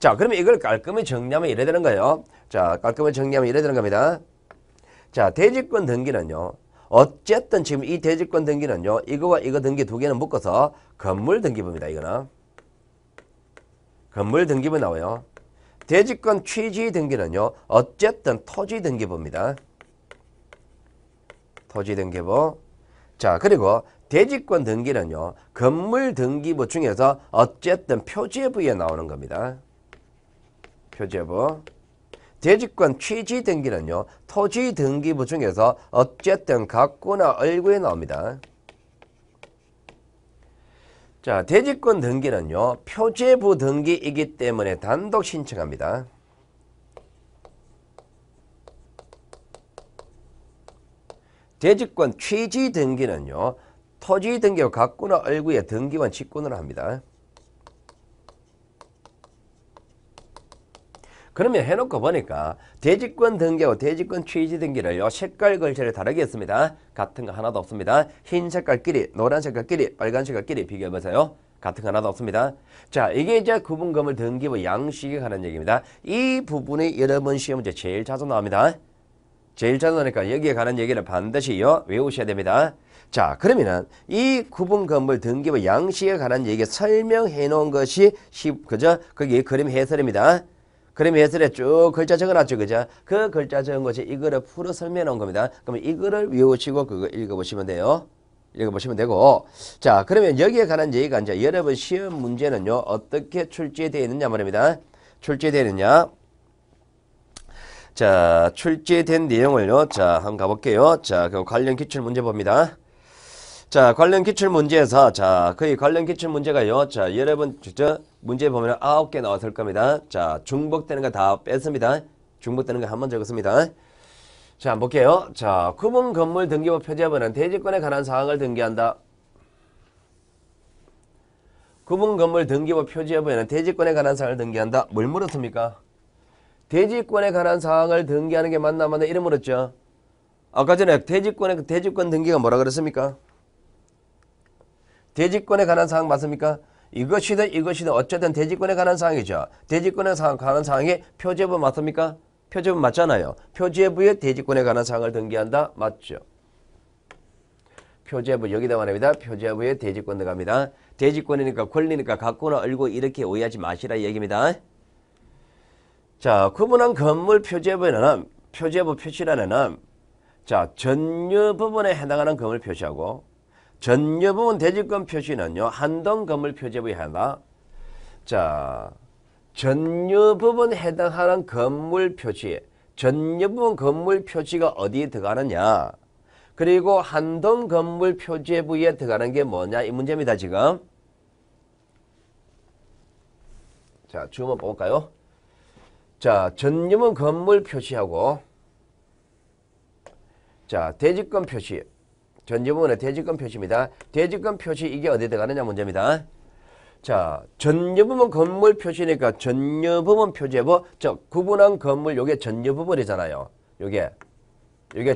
자 그러면 이걸 깔끔히 정리하면 이래 되는 거예요. 자 깔끔히 정리하면 이래 되는 겁니다. 자 대지권 등기는요. 어쨌든 지금 이 대지권 등기는요. 이거와 이거 등기 두 개는 묶어서 건물 등기부입니다. 이거는. 건물 등기부 나와요. 대지권 취지 등기는요. 어쨌든 토지 등기부입니다. 토지 등기부. 자 그리고 대지권 등기는요. 건물 등기부 중에서 어쨌든 표제부에 나오는 겁니다. 표제부. 대지권 취지 등기는요. 토지 등기부 중에서 어쨌든 각구나 얼구에 나옵니다. 자, 대지권 등기는요. 표제부 등기이기 때문에 단독 신청합니다. 대지권 취지 등기는요. 토지 등기와 각구나 얼구에 등기원 직권으로 합니다. 그러면 해놓고 보니까 대지권 등기하고 대지권 취지 등기를 색깔 글씨를 다르게 했습니다. 같은 거 하나도 없습니다. 흰 색깔끼리, 노란 색깔끼리, 빨간 색깔끼리 비교해보세요. 같은 거 하나도 없습니다. 자, 이게 이제 구분 건물 등기부 양식에 관한 얘기입니다. 이 부분이 여러분 시험 문제 제일 자주 나옵니다. 제일 자주 나오니까 여기에 관한 얘기를 반드시 외우셔야 됩니다. 자, 그러면은 이 구분 건물 등기부 양식에 관한 얘기 설명해 놓은 것이 그죠? 거기 그림 해설입니다. 그림 해설에 쭉 글자 적어놨죠, 그죠? 그 글자 적은 것이 이거를 풀어 설명해 놓은 겁니다. 그러면 이거를 외우시고 그거 읽어보시면 돼요. 읽어보시면 되고. 자, 그러면 여기에 관한 얘기가 이제 여러분 시험 문제는요, 어떻게 출제되어 있느냐 말입니다. 출제되어 있느냐. 자, 출제된 내용을요, 자, 한번 가볼게요. 자, 그 관련 기출 문제 봅니다. 자, 관련 기출 문제에서, 자, 거의 관련 기출 문제가요, 자, 여러분, 문제 보면 9개 나왔을 겁니다. 자, 중복되는 거 다 뺐습니다. 중복되는 거 한번 적었습니다. 자, 한번 볼게요. 자, 구분 건물 등기부 표제부는 대지권에 관한 사항을 등기한다. 구분 건물 등기부 표제부에는 대지권에 관한 사항을 등기한다. 뭘 물었습니까? 대지권에 관한 사항을 등기하는 게 맞나 맞나 이름 물었죠. 아까 전에 대지권 등기가 뭐라 그랬습니까? 대지권에 관한 사항 맞습니까? 이것이든 어쨌든 대지권에 관한 사항이죠. 대지권에 관한 사항이 표제부 맞습니까? 표제부 맞잖아요. 표제부에 대지권에 관한 사항을 등기한다. 맞죠. 표제부 여기다 말합니다. 표제부에 대지권 들어갑니다. 대지권이니까 권리니까 갖고나 얼고 이렇게 오해하지 마시라 이 얘기입니다. 자, 구분한 건물 표제부에는 표제부 표시란에는 자, 전유 부분에 해당하는 건물 표시하고 전유 부분 대지권 표시는요, 한동 건물 표제부에 한다. 자, 전유 부분 해당하는 건물 표시, 전유 부분 건물 표시가 어디에 들어가느냐? 그리고 한동 건물 표제부에 들어가는 게 뭐냐? 이 문제입니다, 지금. 자, 주문 볼까요? 자, 전유 부분 건물 표시하고 자, 대지권 표시. 전유 부분의 대지권 표시입니다. 대지권 표시 이게 어디에 들어가느냐 문제입니다. 자, 전유 부분 건물 표시니까 전유 부분 표제부, 구분한 건물 요게 전유 부분이잖아요. 요게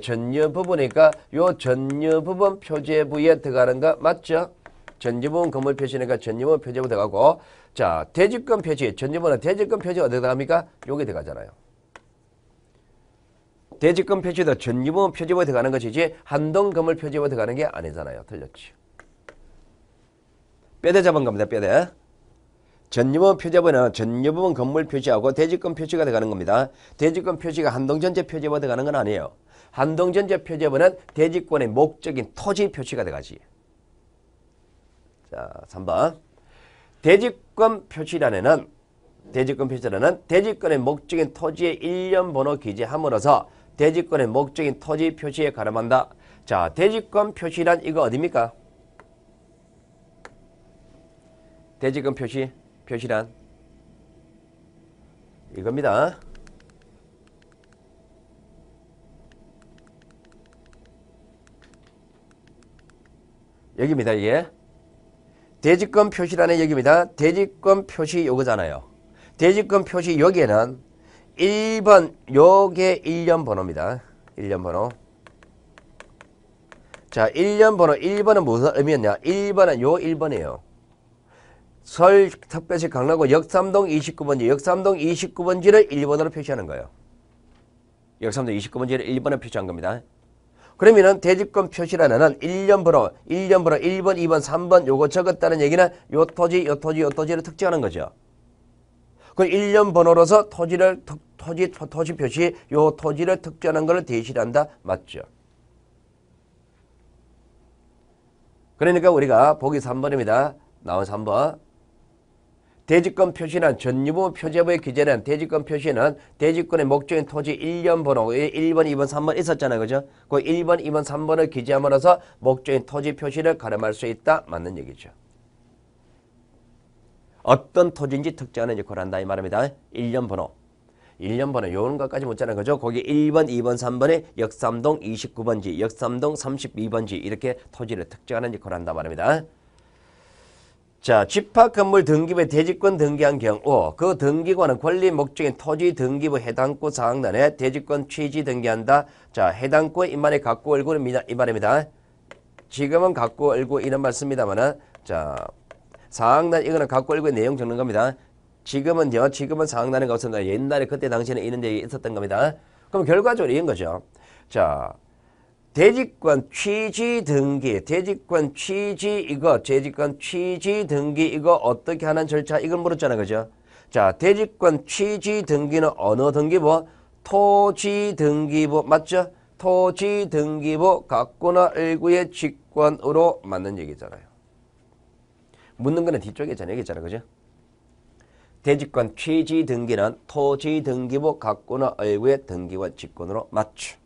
전유 부분이니까 요 전유 부분 표제부에 들어가는 거 맞죠? 전유 부분 건물 표시니까 전유 부분 표제부 들어가고 자, 대지권 표시, 전유 부분은 대지권 표시 어디 들어갑니까? 요게 들어가잖아요. 대지권 표시도 전유 부분 표제부에 들어가는 것이지 한동 건물 표제부에 들어가는 게 아니잖아요. 틀렸지. 뼈대 잡은 겁니다. 뼈대. 전유 부분 표제부는 전유 부분 건물 표시하고 대지권 표시가 들어가는 겁니다. 대지권 표시가 한동 전체 표제부에 들어가는 건 아니에요. 한동 전체 표제부는 대지권의 목적인 토지 표시가 들어가지. 자, 3번. 대지권 표시란에는 대지권의 목적인 토지의 일련 번호 기재함으로써 대지권의 목적인 토지 표시에 가름한다. 자, 대지권 표시란 이거 어디입니까? 대지권 표시란 이겁니다. 여기입니다. 이게 대지권 표시란의 여기입니다. 대지권 표시 요거잖아요. 대지권 표시 여기에는 1번 요게 1년 번호입니다. 1년 번호. 자, 1년 번호 1번은 무슨 의미였냐? 1번은 요 1번이에요. 서울 특별시 강남구 역삼동 29번지, 역삼동 29번지를 1번으로 표시하는 거예요. 역삼동 29번지를 1번으로 표시한 겁니다. 그러면은 대지권 표시란에는 1년 번호 1번, 2번, 3번 요거 적었다는 얘기는 요 토지를 특정하는 거죠. 그 1년 번호로서 토지 표시 요 토지를 특정하는 것을 대신한다. 맞죠? 그러니까 우리가 보기 3번입니다. 나온 3번. 대지권 표시는 전유부 표제부의 기재는 대지권 표시는 대지권의 목적인 토지 1년 번호에 1번, 2번, 3번 있었잖아요. 그죠? 그 1번, 2번, 3번을 기재함으로써 목적인 토지 표시를 가름할 수 있다. 맞는 얘기죠. 어떤 토지인지 특정하는 역할을 한다 이 말입니다. 1년 번호. 1년 번호 요런 것까지 묻잖아요. 그죠? 거기 1번, 2번, 3번에 역삼동 29번지, 역삼동 32번지 이렇게 토지를 특정하는 역할을 한다 말입니다. 자, 집합건물 등기부에 대지권 등기한 경우 그 등기관은 권리 목적인 토지 등기부 해당구 사항란에 대지권 취지 등기한다. 자, 해당구의 임만에 갖고 얼굴은 이 말입니다. 지금은 갖고 얼고 이런 말씀입니다만은 자, 사항란 이거는 갖고 얼고의 내용 적는 겁니다. 지금은요, 지금은 사항란이 없습니다. 옛날에 그때 당시에는 이런 얘기 있었던 겁니다. 그럼 결과적으로 이런 거죠. 자, 대지권 취지 등기, 대지권 취지 이거, 대지권 취지 등기 이거 어떻게 하는 절차 이걸 물었잖아요. 그죠? 자, 대지권 취지 등기는 어느 등기부? 토지 등기부 맞죠? 토지 등기부 갖고나 일구의 직권으로 맞는 얘기잖아요. 묻는 거는 뒤쪽이잖아요. 얘기잖아요. 그죠? 대지권 취지 등기는 토지 등기부 갖고나 일구의 등기와 직권으로 맞죠.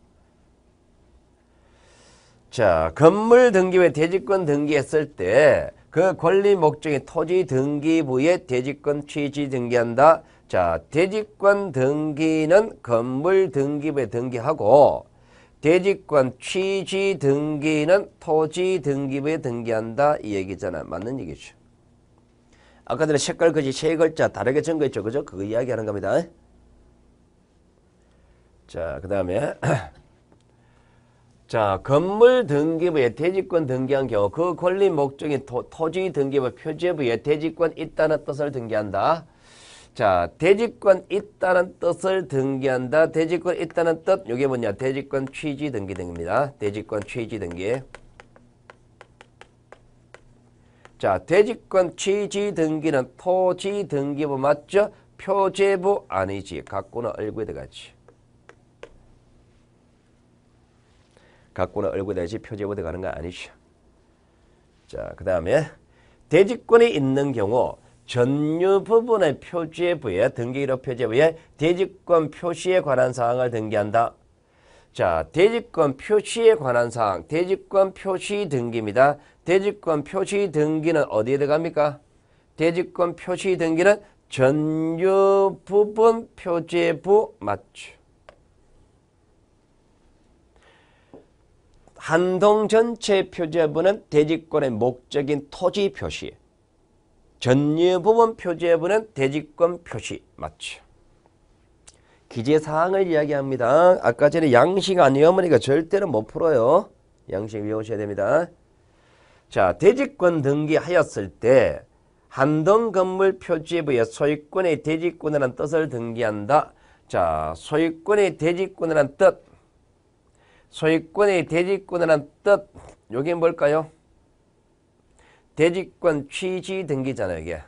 자, 건물 등기부에 대지권 등기했을 때 그 권리 목적인 토지 등기부에 대지권 취지 등기한다. 자, 대지권 등기는 건물 등기부에 등기하고 대지권 취지 등기는 토지 등기부에 등기한다. 이 얘기잖아. 맞는 얘기죠. 아까 전에 색깔 그지 세 글자 다르게 적어있죠. 그죠? 그거 이야기하는 겁니다. 자, 그 다음에 자, 건물 등기부에 대지권 등기한 경우 그 권리 목적인 토지 등기부 표제부에 대지권 있다는 뜻을 등기한다. 자, 대지권 있다는 뜻을 등기한다. 대지권 있다는 뜻, 이게 뭐냐? 대지권 취지 등기 등입니다. 대지권 취지 등기. 자, 대지권 취지 등기는 토지 등기부 맞죠? 표제부 아니지. 갖고는 얼굴에 들어가지. 갖고는 얼굴에 들어가지 표제부 들어가는 거 아니죠. 자, 그 다음에 대지권이 있는 경우 전유 부분의 표제부에 등기일호 표제부에 대지권 표시에 관한 사항을 등기한다. 자, 대지권 표시에 관한 사항, 대지권 표시 등기입니다. 대지권 표시 등기는 어디에 들어갑니까? 대지권 표시 등기는 전유 부분 표제부 맞죠. 한동 전체 표제부는 대지권의 목적인 토지 표시. 전유 부분 표제부는 대지권 표시 맞죠. 기재사항을 이야기합니다. 아까 전에 양식 아니오면 이거 절대로 못 풀어요. 양식 외우셔야 됩니다. 자, 대지권 등기하였을 때 한동 건물 표제부에 소유권의 대지권이라는 뜻을 등기한다. 자, 소유권의 대지권이라는 뜻, 소유권의 대지권이라는 뜻, 여기 뭘까요? 대지권 취지 등기잖아요, 이게.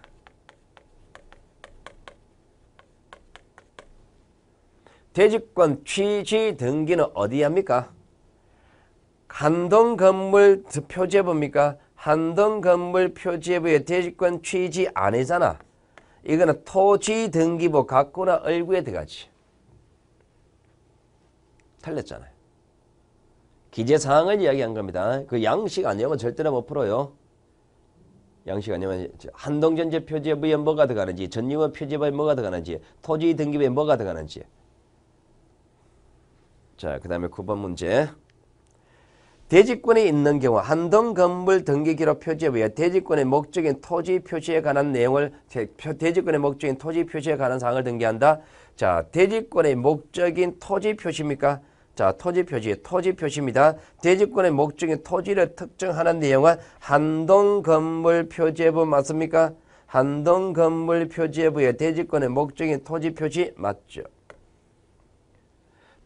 대지권 취지 등기는 어디 합니까? 한동 건물 표제부입니까? 한동 건물 표제부의 대지권 취지 아니잖아. 이거는 토지 등기부 갖고나 얼굴에 들어가지. 틀렸잖아요. 기재사항을 이야기한 겁니다. 그 양식 아니면 절대로 못 풀어요. 양식 아니면 한동전체 표제부에 뭐가 들어가는지, 전유원 표제부에 뭐가 들어가는지, 토지 등기부에 뭐가 들어가는지. 자, 그 다음에 9번 문제. 대지권이 있는 경우 한동 건물 등기기록 표제부에 대지권의 목적인 토지 표시에 관한 내용을 대지권의 목적인 토지 표시에 관한 사항을 등기한다. 자, 대지권의 목적인 토지 표시입니까? 자, 토지 표시, 토지 표시입니다. 대지권의 목적인 토지를 특정하는 내용은 한동 건물 표제부 맞습니까? 한동 건물 표제부의 대지권의 목적인 토지 표시 맞죠?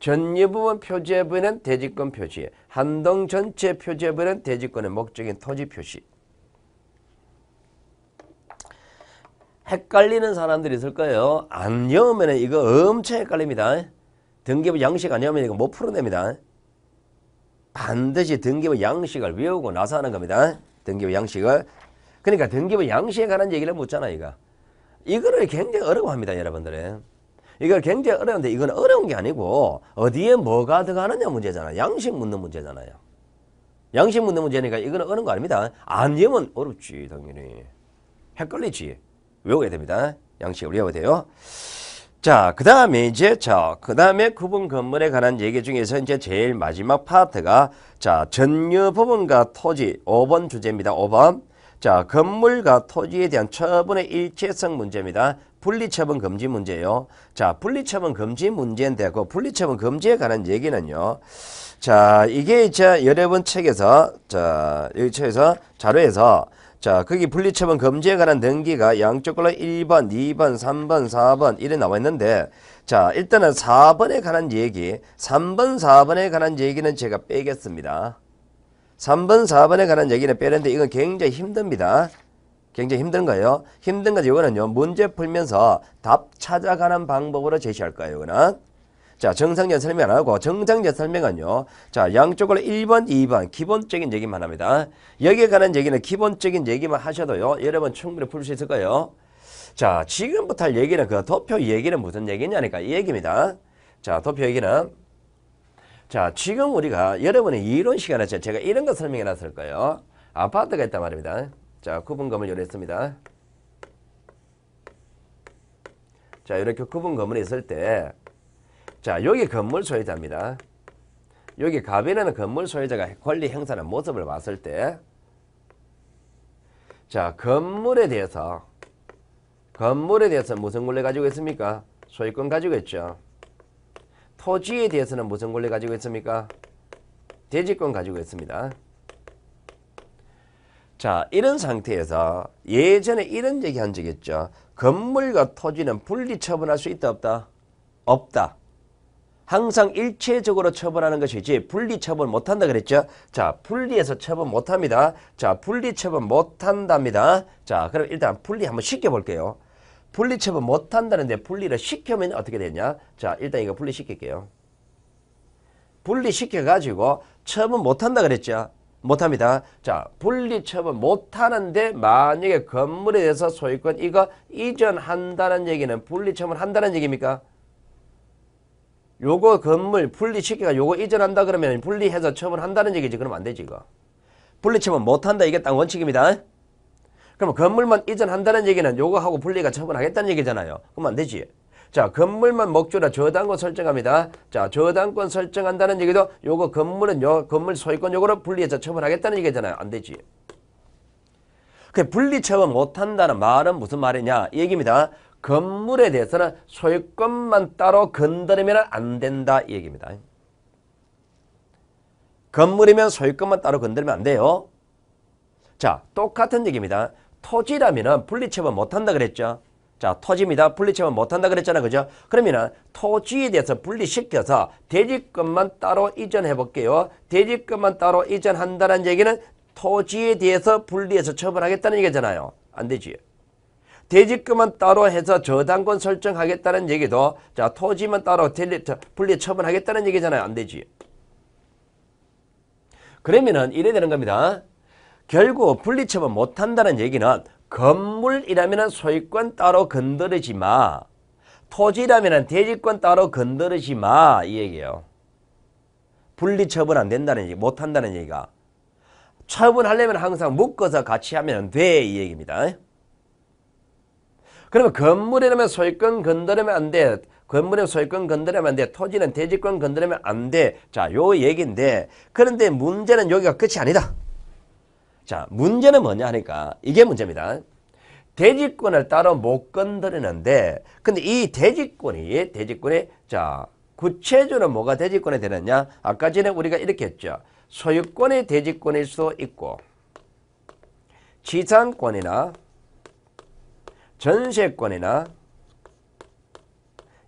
전유부분 표제부는 대지권 표시, 한동 전체 표제부는 대지권의 목적인 토지 표시. 헷갈리는 사람들이 있을 거예요. 안 외우면 이거 엄청 헷갈립니다. 등기부 양식 안 외우면 이거 못 풀어냅니다. 반드시 등기부 양식을 외우고 나서 하는 겁니다. 등기부 양식을. 그러니까 등기부 양식에 관한 얘기를 묻잖아, 이거. 이거를 굉장히 어려워합니다, 여러분들은. 이거 굉장히 어려운데 이건 어려운 게 아니고 어디에 뭐가 들어가느냐 문제잖아요. 양식 묻는 문제잖아요. 양식 묻는 문제니까 이거는 어려운 거 아닙니다. 안 외우면 어렵지, 당연히. 헷갈리지. 외워야 됩니다. 양식을 외워야 돼요. 자, 그 다음에 이제, 그 다음에 구분 건물에 관한 얘기 중에서 이제 제일 마지막 파트가, 자, 전유 부분과 토지, 5번 주제입니다. 5번. 자, 건물과 토지에 대한 처분의 일체성 문제입니다. 분리처분 금지 문제예요. 자, 분리처분 금지 문제인데 그 분리처분 금지에 관한 얘기는요. 자, 이게 여러분 책에서 여기 책에서 자료에서 거기 분리처분 금지에 관한 등기가 양쪽 걸로 1번, 2번, 3번, 4번 이래 나와 있는데 자, 일단은 4번에 관한 얘기, 3번, 4번에 관한 얘기는 제가 빼겠습니다. 3번, 4번에 관한 얘기는 빼는데 이건 굉장히 힘듭니다. 굉장히 힘든 거예요. 힘든 건 이거는요. 문제 풀면서 답 찾아가는 방법으로 제시할 거예요. 이거는. 자, 정상적 설명 안 하고 정상적 설명은요. 자, 양쪽으로 1번, 2번 기본적인 얘기만 합니다. 여기에 관한 얘기는 기본적인 얘기만 하셔도요. 여러분 충분히 풀 수 있을 거예요. 자, 지금부터 할 얘기는 그 도표 얘기는 무슨 얘기냐니까 이 얘기입니다. 자, 도표 얘기는 자, 지금 우리가 여러분의 이론 시간에 제가 이런 거 설명해 놨을 거예요. 아파트가 있단 말입니다. 자, 구분 건물 요랬습니다. 자, 이렇게 구분 건물이 있을 때 자, 여기 건물 소유자입니다. 여기 갑이라는 건물 소유자가 권리 행사하는 모습을 봤을 때 자, 건물에 대해서 무슨 권리 가지고 있습니까? 소유권 가지고 있죠. 토지에 대해서는 무슨 권리 가지고 있습니까? 대지권 가지고 있습니다. 자, 이런 상태에서 예전에 이런 얘기 한 적이 있죠. 건물과 토지는 분리 처분할 수 있다 없다? 없다. 항상 일체적으로 처분하는 것이지 분리 처분 못한다 그랬죠. 자, 분리해서 처분 못합니다. 자, 분리 처분 못한답니다. 자, 그럼 일단 분리 한번 시켜볼게요. 분리 처분 못한다는데 분리를 시키면 어떻게 되냐? 자, 일단 이거 분리시킬게요. 분리시켜가지고 처분 못한다 그랬죠. 못합니다. 자, 분리 처분 못하는데 만약에 건물에 대해서 소유권 이거 이전한다는 얘기는 분리 처분 한다는 얘기입니까? 요거 건물 분리시켜가 요거 이전한다 그러면 분리해서 처분한다는 얘기지. 그러면 안 되지 이거. 분리 처분 못한다 이게 딱 원칙입니다. 그럼 건물만 이전한다는 얘기는 요거 하고 분리가 처분하겠다는 얘기잖아요. 그러면 안 되지. 자, 건물만 목조라 저당권 설정합니다. 자, 저당권 설정한다는 얘기도 요거 건물은 요 건물 소유권 요거를 분리해서 처분하겠다는 얘기잖아요. 안 되지. 그 분리 처분 못한다는 말은 무슨 말이냐 이 얘기입니다. 건물에 대해서는 소유권만 따로 건드리면 안 된다 이 얘기입니다. 건물이면 소유권만 따로 건드리면 안 돼요. 자, 똑같은 얘기입니다. 토지라면은 분리처분 못한다 그랬죠. 자, 토지입니다. 분리처분 못한다 그랬잖아, 그죠? 그러면은 토지에 대해서 분리시켜서 대지권만 따로 이전해 볼게요. 대지권만 따로 이전한다는 얘기는 토지에 대해서 분리해서 처분하겠다는 얘기잖아요. 안 되지. 대지권만 따로 해서 저당권 설정하겠다는 얘기도 자, 토지만 따로 분리 처분하겠다는 얘기잖아요. 안 되지. 그러면은 이래 되는 겁니다. 결국 분리 처분 못한다는 얘기는 건물이라면 소유권 따로 건드리지 마. 토지라면 대지권 따로 건드리지 마. 이 얘기예요. 분리 처분 안 된다는 얘기, 못한다는 얘기가. 처분하려면 항상 묶어서 같이 하면 돼. 이 얘기입니다. 그러면 건물이라면 소유권 건드리면 안 돼. 건물에 소유권 건드리면 안 돼. 토지는 대지권 건드리면 안 돼. 자, 요 얘기인데 그런데 문제는 여기가 끝이 아니다. 자, 문제는 뭐냐 하니까 이게 문제입니다. 대지권을 따로 못 건드리는데 근데 이 대지권이 자, 구체적으로 뭐가 대지권이 되느냐? 아까 전에 우리가 이렇게 했죠. 소유권이 대지권일 수도 있고 지상권이나 전세권이나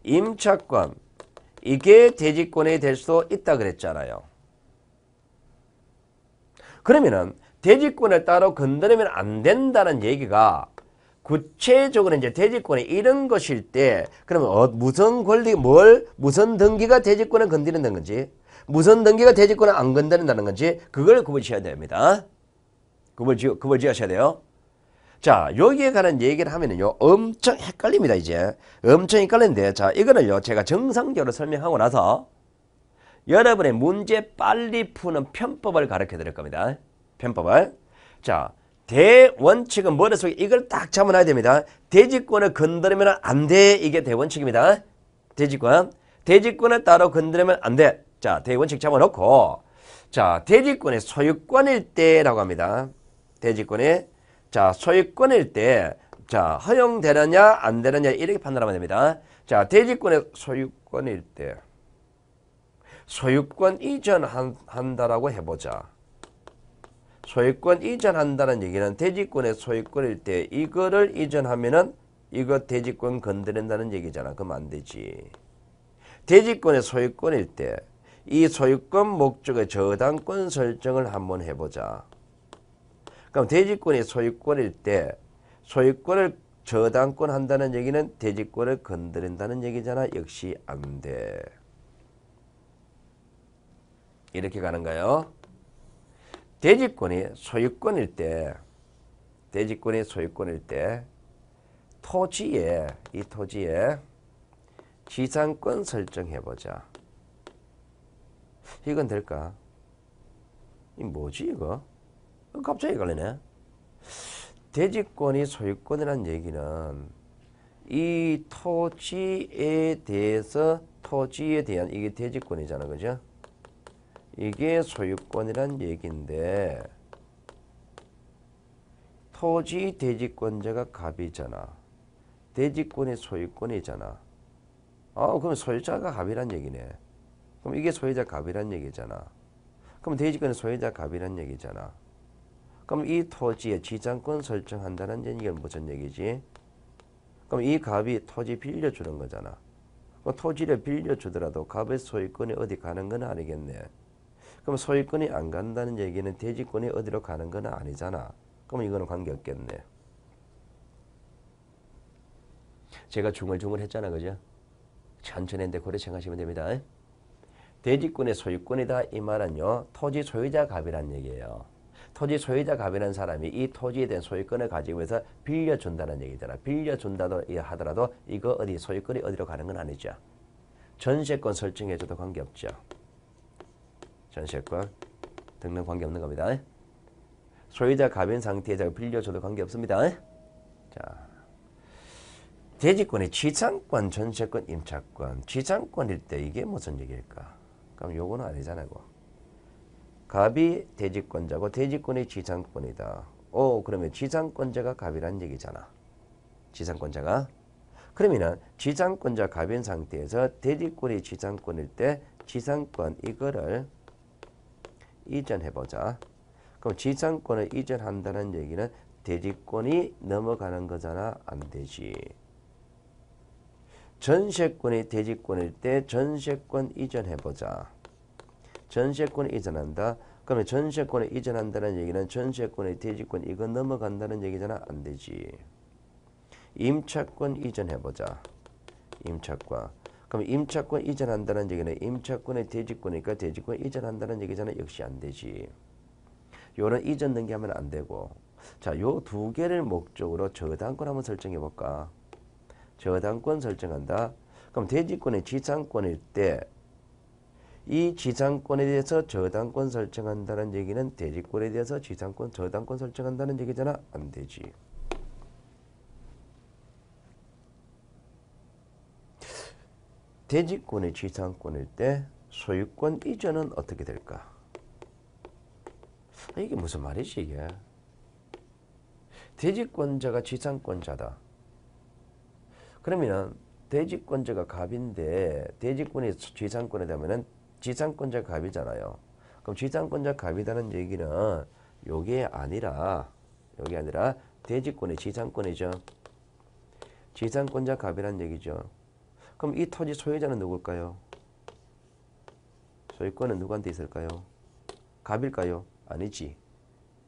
임차권 이게 대지권이 될 수도 있다 그랬잖아요. 그러면은 대지권을 따로 건드리면 안 된다는 얘기가 구체적으로 이제 대지권이 이런 것일 때 그러면 무슨 권리 무슨 등기가 대지권을 건드린다는 건지 무슨 등기가 대지권을 안 건드린다는 건지 그걸 구분지어야 됩니다. 구분지어셔야 돼요. 자, 여기에 관한 얘기를 하면은요, 엄청 헷갈립니다, 이제. 엄청 헷갈리는데, 자, 이거는요, 제가 정상적으로 설명하고 나서 여러분의 문제 빨리 푸는 편법을 가르쳐 드릴 겁니다. 편법을. 자, 대원칙은 머릿속에 이걸 딱 잡아놔야 됩니다. 대지권을 건드리면 안 돼. 이게 대원칙입니다. 대지권. 대지권을 따로 건드리면 안 돼. 자, 대원칙 잡아놓고, 자, 대지권의 소유권일 때라고 합니다. 대지권의 자, 소유권일 때, 자, 허용되느냐, 안 되느냐, 이렇게 판단하면 됩니다. 자, 대지권의 소유권일 때, 소유권 이전한다라고 해보자. 소유권 이전한다는 얘기는 대지권의 소유권일 때, 이거를 이전하면은, 이거 대지권 건드린다는 얘기잖아. 그럼 안 되지. 대지권의 소유권일 때, 이 소유권 목적의 저당권 설정을 한번 해보자. 그럼 대지권이 소유권일 때 소유권을 저당권 한다는 얘기는 대지권을 건드린다는 얘기잖아. 역시 안 돼. 이렇게 가는 거예요. 대지권이 소유권일 때 토지에 이 토지에 지상권 설정해보자. 이건 될까? 이 뭐지 이거? 갑자기 걸리네. 대지권이 소유권이라는 얘기는 이 토지에 대한 이게 대지권이잖아. 그죠? 이게 소유권이란 얘기인데 토지 대지권자가 갑이잖아. 대지권이 소유권이잖아. 그럼 소유자가 갑이란 얘기네. 그럼 이게 소유자 갑이란 얘기잖아. 그럼 대지권이 소유자 갑이란 얘기잖아. 그럼 이 토지에 지상권 설정한다는 얘기는 무슨 얘기지? 그럼 이 갑이 토지 빌려주는 거잖아. 토지를 빌려주더라도 갑의 소유권이 어디 가는 건 아니겠네. 그럼 소유권이 안 간다는 얘기는 대지권이 어디로 가는 건 아니잖아. 그럼 이거는 관계없겠네. 제가 중얼중얼 했잖아. 그죠? 천천히 했는데 그래 생각하시면 됩니다. 대지권의 소유권이다 이 말은요. 토지 소유자 갑이란 얘기예요. 토지 소유자 갑이라는 사람이 이 토지에 대한 소유권을 가지고 해서 빌려준다는 얘기잖아. 빌려준다도 하더라도 이거 어디 소유권이 어디로 가는 건 아니죠. 전세권 설정해줘도 관계없죠. 전세권 등록 관계없는 겁니다. 소유자 갑인 상태에서 빌려줘도 관계없습니다. 자, 대지권의 지상권, 전세권, 임차권. 지상권일 때 이게 무슨 얘기일까? 그럼 요거는 아니잖아요. 갑이 대지권자고 대지권이 지상권이다. 그러면 지상권자가 갑이란 얘기잖아. 지상권자가. 그러면은 지상권자 갑인 상태에서 대지권이 지상권일 때 지상권 이거를 이전해보자. 그럼 지상권을 이전한다는 얘기는 대지권이 넘어가는 거잖아. 안 되지. 전세권이 대지권일 때 전세권 이전해보자. 전세권을 이전한다. 그러면 전세권을 이전한다는 얘기는 전세권의 대지권 이거 넘어간다는 얘기잖아. 안 되지. 임차권 이전해보자. 임차권. 그럼 임차권 이전한다는 얘기는 임차권의 대지권이니까 대지권 이전한다는 얘기잖아. 역시 안 되지. 요런 이전 등기하면 안 되고. 자, 요 두 개를 목적으로 저당권 한번 설정해 볼까? 저당권 설정한다. 그럼 대지권의 지상권일 때 이 지상권에 대해서 저당권 설정한다는 얘기는 대지권에 대해서 지상권, 저당권 설정한다는 얘기잖아. 안 되지. 대지권의 지상권일 때 소유권 이전은 어떻게 될까? 이게 무슨 말이지 이게? 대지권자가 지상권자다. 그러면 대지권자가 갑인데 대지권이 지상권에 되면은 지상권자 갑이잖아요. 그럼 지상권자 갑이라는 얘기는 요게 아니라 대지권이 지상권이죠. 지상권자 갑이라는 얘기죠. 그럼 이 토지 소유자는 누굴까요? 소유권은 누구한테 있을까요? 갑일까요? 아니지.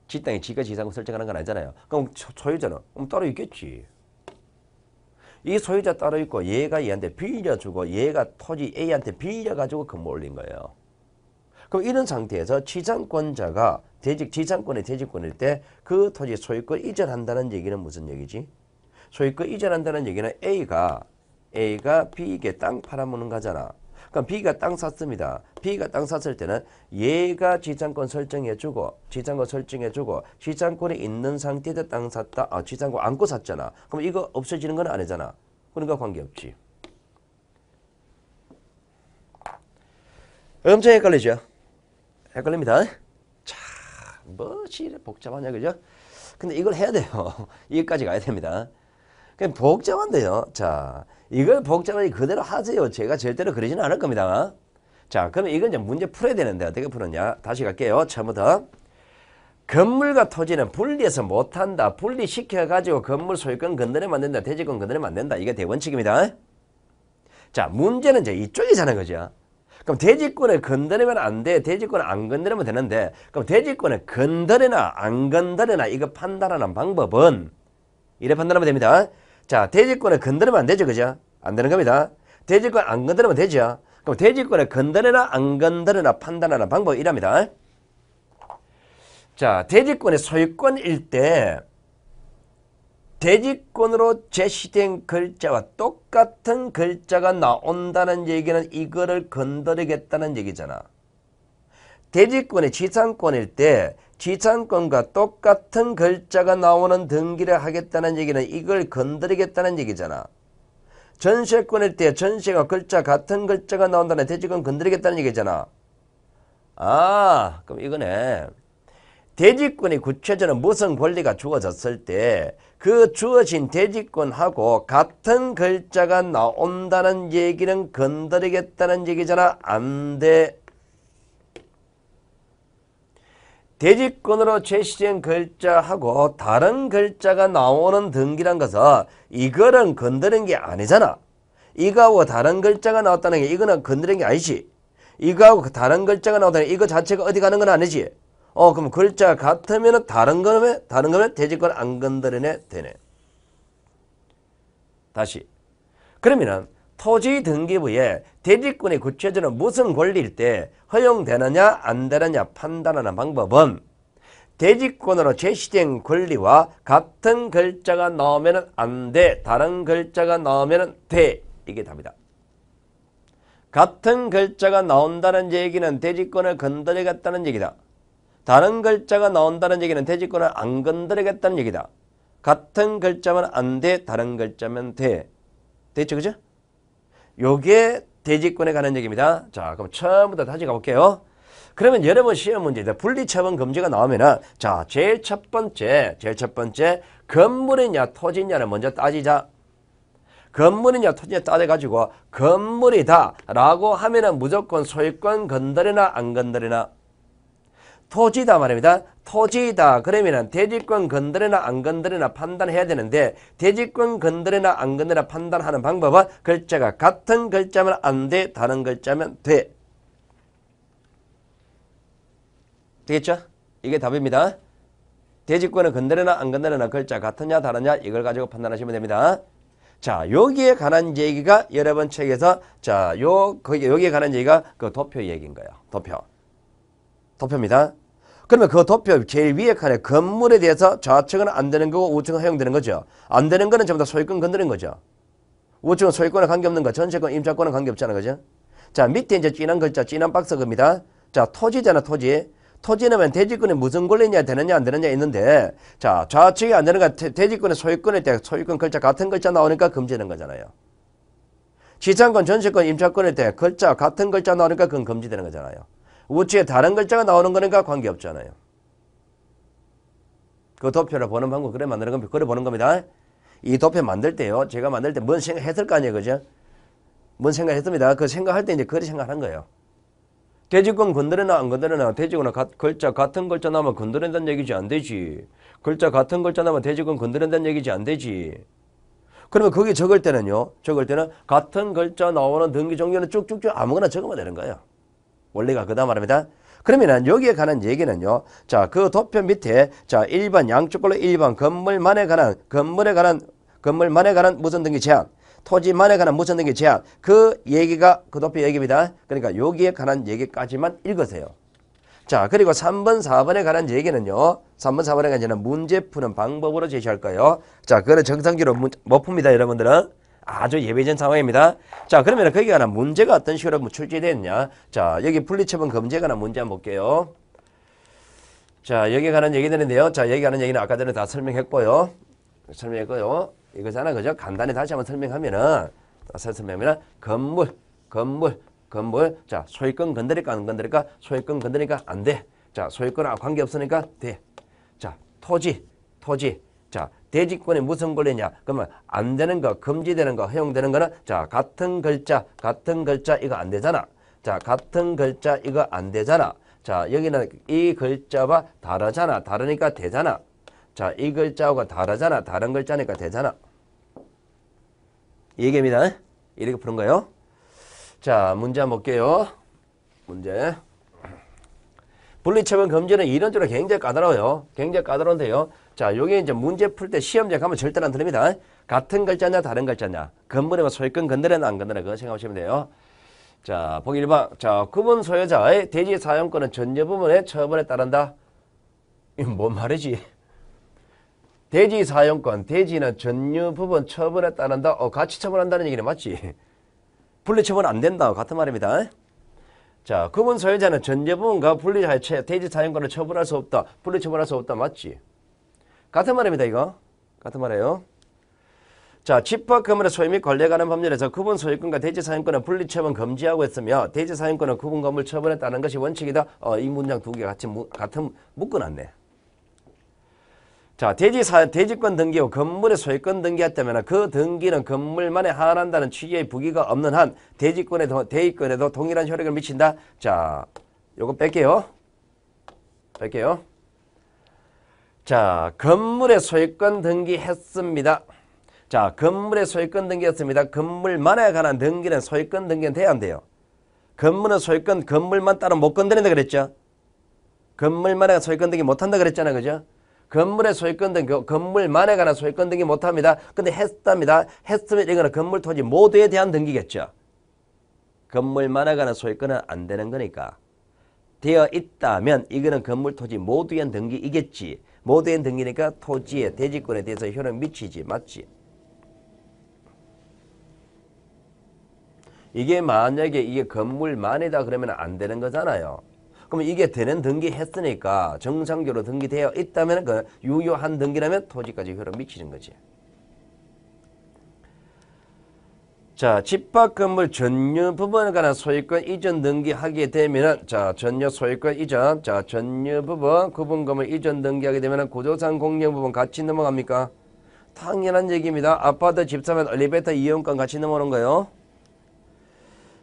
지 땅에 지가 지상권 설정하는 건 아니잖아요. 그럼 소유자는 따로 있겠지. 이 소유자 따로 있고 얘가 얘한테 빌려주고 얘가 토지 A한테 빌려가지고 건물 올린 거예요. 그럼 이런 상태에서 지상권자가 지상권의 대지권일 때 그 토지 소유권 이전한다는 얘기는 무슨 얘기지? 소유권 이전한다는 얘기는 A가 B에게 땅 팔아먹는 거잖아. 그럼 B가 땅 샀습니다. B가 땅 샀을 때는 얘가 지상권 설정해주고 지상권이 있는 상태에서 땅 샀다. 지상권 안고 샀잖아. 그럼 이거 없어지는 건 아니잖아. 그러니까 관계없지. 엄청 헷갈리죠? 헷갈립니다. 자, 뭐지 복잡하냐 그죠? 근데 이걸 해야 돼요. 여기까지 가야 됩니다. 그냥 복잡한데요. 자, 이걸 복잡하게 그대로 하세요. 제가 절대로 그러지는 않을 겁니다. 자, 그러면 이건 이제 문제 풀어야 되는데 어떻게 푸느냐. 다시 갈게요. 처음부터. 건물과 토지는 분리해서 못한다. 분리시켜가지고 건물 소유권 건드리면 안 된다. 대지권 건드리면 안 된다. 이게 대원칙입니다. 자, 문제는 이제 이쪽이잖아요. 그죠? 그럼 대지권을 건드리면 안 돼. 대지권을 안 건드리면 되는데, 그럼 대지권을 건드리나 안 건드리나 이거 판단하는 방법은 이래 판단하면 됩니다. 자, 대지권을 건드리면 안 되죠. 그죠? 안 되는 겁니다. 대지권 안 건드리면 되죠. 그럼 대지권을 건드리나 안 건드리나 판단하는 방법이 이랍니다. 자, 대지권의 소유권일 때 대지권으로 제시된 글자와 똑같은 글자가 나온다는 얘기는 이거를 건드리겠다는 얘기잖아. 대지권의 지상권일 때 지상권과 똑같은 글자가 나오는 등기를 하겠다는 얘기는 이걸 건드리겠다는 얘기잖아. 전세권일 때 전세가 글자 같은 글자가 나온다는 대지권 건드리겠다는 얘기잖아. 아, 그럼 이거네. 대지권이 구체적으로 무슨 권리가 주어졌을 때 그 주어진 대지권하고 같은 글자가 나온다는 얘기는 건드리겠다는 얘기잖아. 안 돼. 대지권으로 제시된 글자하고 다른 글자가 나오는 등기란 것은 이거는 건드린 게 아니잖아. 이거하고 다른 글자가 나왔다는 게 이거는 건드린 게 아니지. 이거하고 다른 글자가 나왔다는 게 이거 자체가 어디 가는 건 아니지. 그럼 글자가 같으면 다른 거면 대지권 안 건드리네 되네. 다시. 그러면은 토지 등기부에 대지권이 구체적으로 무슨 권리일 때 허용되느냐 안 되느냐 판단하는 방법은 대지권으로 제시된 권리와 같은 글자가 나오면 안 돼. 다른 글자가 나오면 돼. 이게 답이다. 같은 글자가 나온다는 얘기는 대지권을 건드리겠다는 얘기다. 다른 글자가 나온다는 얘기는 대지권을 안 건드리겠다는 얘기다. 같은 글자면 안 돼. 다른 글자면 돼. 됐죠? 그죠? 요게 대지권에 관한 얘기입니다. 자, 그럼 처음부터 다시 가볼게요. 그러면 여러분 시험 문제에서 분리처분 금지가 나오면은 자, 제일 첫 번째 건물이냐 토지냐를 먼저 따지자. 건물이냐 토지냐 따져가지고 건물이다 라고 하면은 무조건 소유권 건드리나 안 건드리나. 토지다 말입니다. 토지다 그러면은 대지권 건드리나 안 건드리나 판단해야 되는데 대지권 건드리나 안 건드리나 판단하는 방법은 글자가 같은 글자면 안 돼. 다른 글자면 돼. 되겠죠? 이게 답입니다. 대지권을 건드리나 안 건드리나 글자 같으냐 다르냐 이걸 가지고 판단하시면 됩니다. 자, 여기에 관한 얘기가 여러분 책에서 자, 여기에 관한 얘기가 그 도표 얘기인 거예요. 도표입니다. 그러면 그 도표 제일 위에 칸에 건물에 대해서 좌측은 안 되는 거고 우측은 허용되는 거죠. 안 되는 거는 전부 다 소유권 건드리는 거죠. 우측은 소유권에 관계없는 거, 전세권, 임차권은 관계없잖아. 그죠? 자, 밑에 이제 진한 글자, 진한 박스입니다. 자, 토지잖아, 토지. 토지는 대지권이 무슨 권리냐 되느냐 안 되느냐 있는데 자, 좌측이 안 되는 거 대지권의 소유권일 때 소유권 글자 같은 글자 나오니까 금지되는 거잖아요. 지상권, 전세권, 임차권일 때 글자 같은 글자 나오니까 그건 금지되는 거잖아요. 우측에 다른 글자가 나오는 거니까 관계없잖아요. 그 도표를 보는 방법 그래 만드는 겁니다. 그래 보는 겁니다. 이 도표 만들 때요. 제가 만들 때 뭔 생각했을 거 아니에요. 그죠? 뭔 생각했습니다. 그 생각할 때 이제 그렇게 생각하는 거예요. 대지권 건드리나 안 건드리나 대지권은 글자 같은 글자 나오면 건드린다는 얘기지 안 되지. 글자 같은 글자 나오면 대지권 건드린다는 얘기지 안 되지. 그러면 거기 적을 때는 같은 글자 나오는 등기 종류는 쭉쭉쭉 아무거나 적으면 되는 거예요. 원리가 그다 말입니다. 그러면은 여기에 관한 얘기는요. 자, 그 도표 밑에 자, 1번 양쪽 걸로 1번 건물만에 관한 무슨 등기 제한, 토지만에 관한 무슨 등기 제한 그 얘기가 그 도표 얘기입니다. 그러니까 여기에 관한 얘기까지만 읽으세요. 자, 그리고 3번, 4번에 관한 얘기는요. 3번, 4번에 관한 얘기는 문제 푸는 방법으로 제시할 거예요. 자, 그거는 정상적으로 못 풉니다. 여러분들은. 아주 예외적 상황입니다. 자, 그러면 거기에 관한 문제가 어떤 식으로 출제되었냐. 자, 여기 분리처분 금지에 관한 문제 한번 볼게요. 자, 여기에 관한 얘기 되는데요. 자, 여기 관한 얘기는 아까 전에 다 설명했고요. 이거잖아. 그죠? 간단히 다시 한번 설명하면은, 건물. 자, 소유권 건드릴까 안 건드릴까? 소유권 건드리니까 안 돼. 자, 소유권 관계 없으니까 돼. 자, 토지 토지. 자, 대지권이 무슨 권리냐? 그러면 안 되는 거, 금지되는 거, 허용되는 거는 자, 같은 글자 이거 안 되잖아. 자, 같은 글자 이거 안 되잖아. 자, 여기는 이 글자와 다르잖아. 다르니까 되잖아. 자, 이 글자하고 다르잖아. 다른 글자니까 되잖아. 이 얘기입니다. 이렇게 푸는 거예요. 자, 문제 한번 볼게요. 문제. 분리처분 금지는 이론적으로 굉장히 까다로워요. 굉장히 까다로운데요. 자, 요게 이제 문제 풀 때 시험장 가면 절대로 안 틀립니다. 같은 글자냐, 다른 글자냐. 건물에만 소유권 건드려나 안 건드려. 그거 생각하시면 돼요. 자, 보기 1번. 자, 구분 소유자의 대지 사용권은 전제 부분의 처분에 따른다. 이건 뭔 말이지? 대지 사용권, 대지는 전유 부분 처분에 따른다. 같이 처분한다는 얘기는 맞지? 분리 처분 안 된다. 같은 말입니다. 자, 구분 소유자는 전제 부분과 분리하여 대지 사용권을 처분할 수 없다. 분리 처분할 수 없다. 맞지? 같은 말입니다. 이거. 같은 말이에요. 자, 집합 건물의 소유 및 관리에 관한 법률에서 구분 소유권과 대지 사용권은 분리 처분 금지하고 있으며 대지 사용권은 구분 건물 처분에 따른 것이 원칙이다. 이 문장 두 개 같은 묶어놨네. 자, 대지권 등기와 건물의 소유권 등기했다면 그 등기는 건물만에 한한다는 취지의 부기가 없는 한 대지권에도 동일한 효력을 미친다. 자, 요거 뺄게요. 자, 건물의 소유권 등기했습니다. 자, 건물의 소유권 등기했습니다. 건물만에 관한 등기는 소유권 등기는 돼야 안 돼요. 건물은 소유권, 건물만 따로 못 건드린다 그랬죠? 건물만에 소유권 등기 못한다 그랬잖아. 그죠? 건물의 소유권 등기, 건물만에 관한 소유권 등기 못합니다. 근데 했답니다. 했으면 이거는 건물 토지 모두에 대한 등기겠죠. 건물만에 관한 소유권은 안 되는 거니까. 되어 있다면 이거는 건물 토지 모두에 대한 등기이겠지. 모두에 대한 등기니까 토지의 대지권에 대해서 효력 미치지. 맞지? 이게 만약에 이게 건물만이다 그러면 안 되는 거잖아요. 그럼 이게 되는 등기 했으니까 정상적으로 등기되어 있다면 그 유효한 등기라면 토지까지 효력 미치는 거지. 자, 집합 건물 전유 부분에 관한 소유권 이전 등기하게 되면은 자, 전유 소유권 이전, 자, 전유 부분 구분 건물 이전 등기하게 되면은 구조상 공용 부분 같이 넘어갑니까? 당연한 얘기입니다. 아파트 집 사면 엘리베이터 이용권 같이 넘어오는 거예요.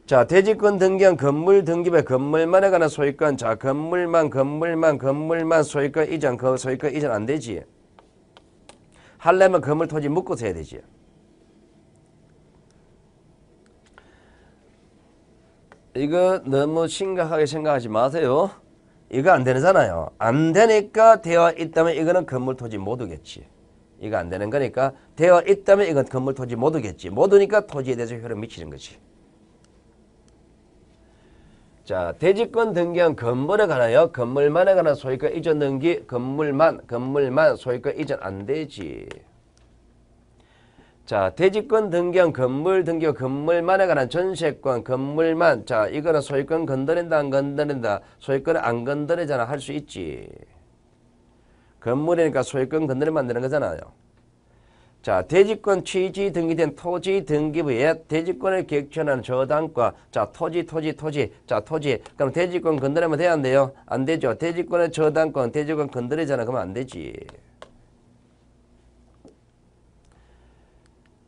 자, 대지권 등기한 건물 등기부에 건물만에 관한 소유권. 자, 건물만 소유권 이전. 그 소유권 이전 안 되지. 하려면 건물 토지 묶어서 해야 되지. 이거 너무 심각하게 생각하지 마세요. 이거 안 되잖아요. 안 되니까 되어 있다면 이거는 건물 토지 모두겠지. 이거 안 되는 거니까 되어 있다면 이건 건물 토지 모두겠지. 모두니까 토지에 대해서 효력 미치는 거지. 자, 대지권 등기한 건물에 관하여 건물만에 관한 소유권 이전 등기 건물만 소유권 이전 안 되지. 자, 대지권 등기한 건물 등기와 건물만에 관한 전세권 건물만. 자, 이거는 소유권 건드린다 안 건드린다. 소유권 안 건드리잖아. 할 수 있지. 건물이니까 소유권 건드리면 안 되는 거잖아요. 자, 대지권 취지 등기된 토지 등기부에 대지권을 객천한 저당과 자, 토지. 자, 토지. 그럼 대지권 건드리면 돼야 안 돼요? 안 되죠. 대지권의 저당권, 대지권 건드리잖아. 그러면 안 되지.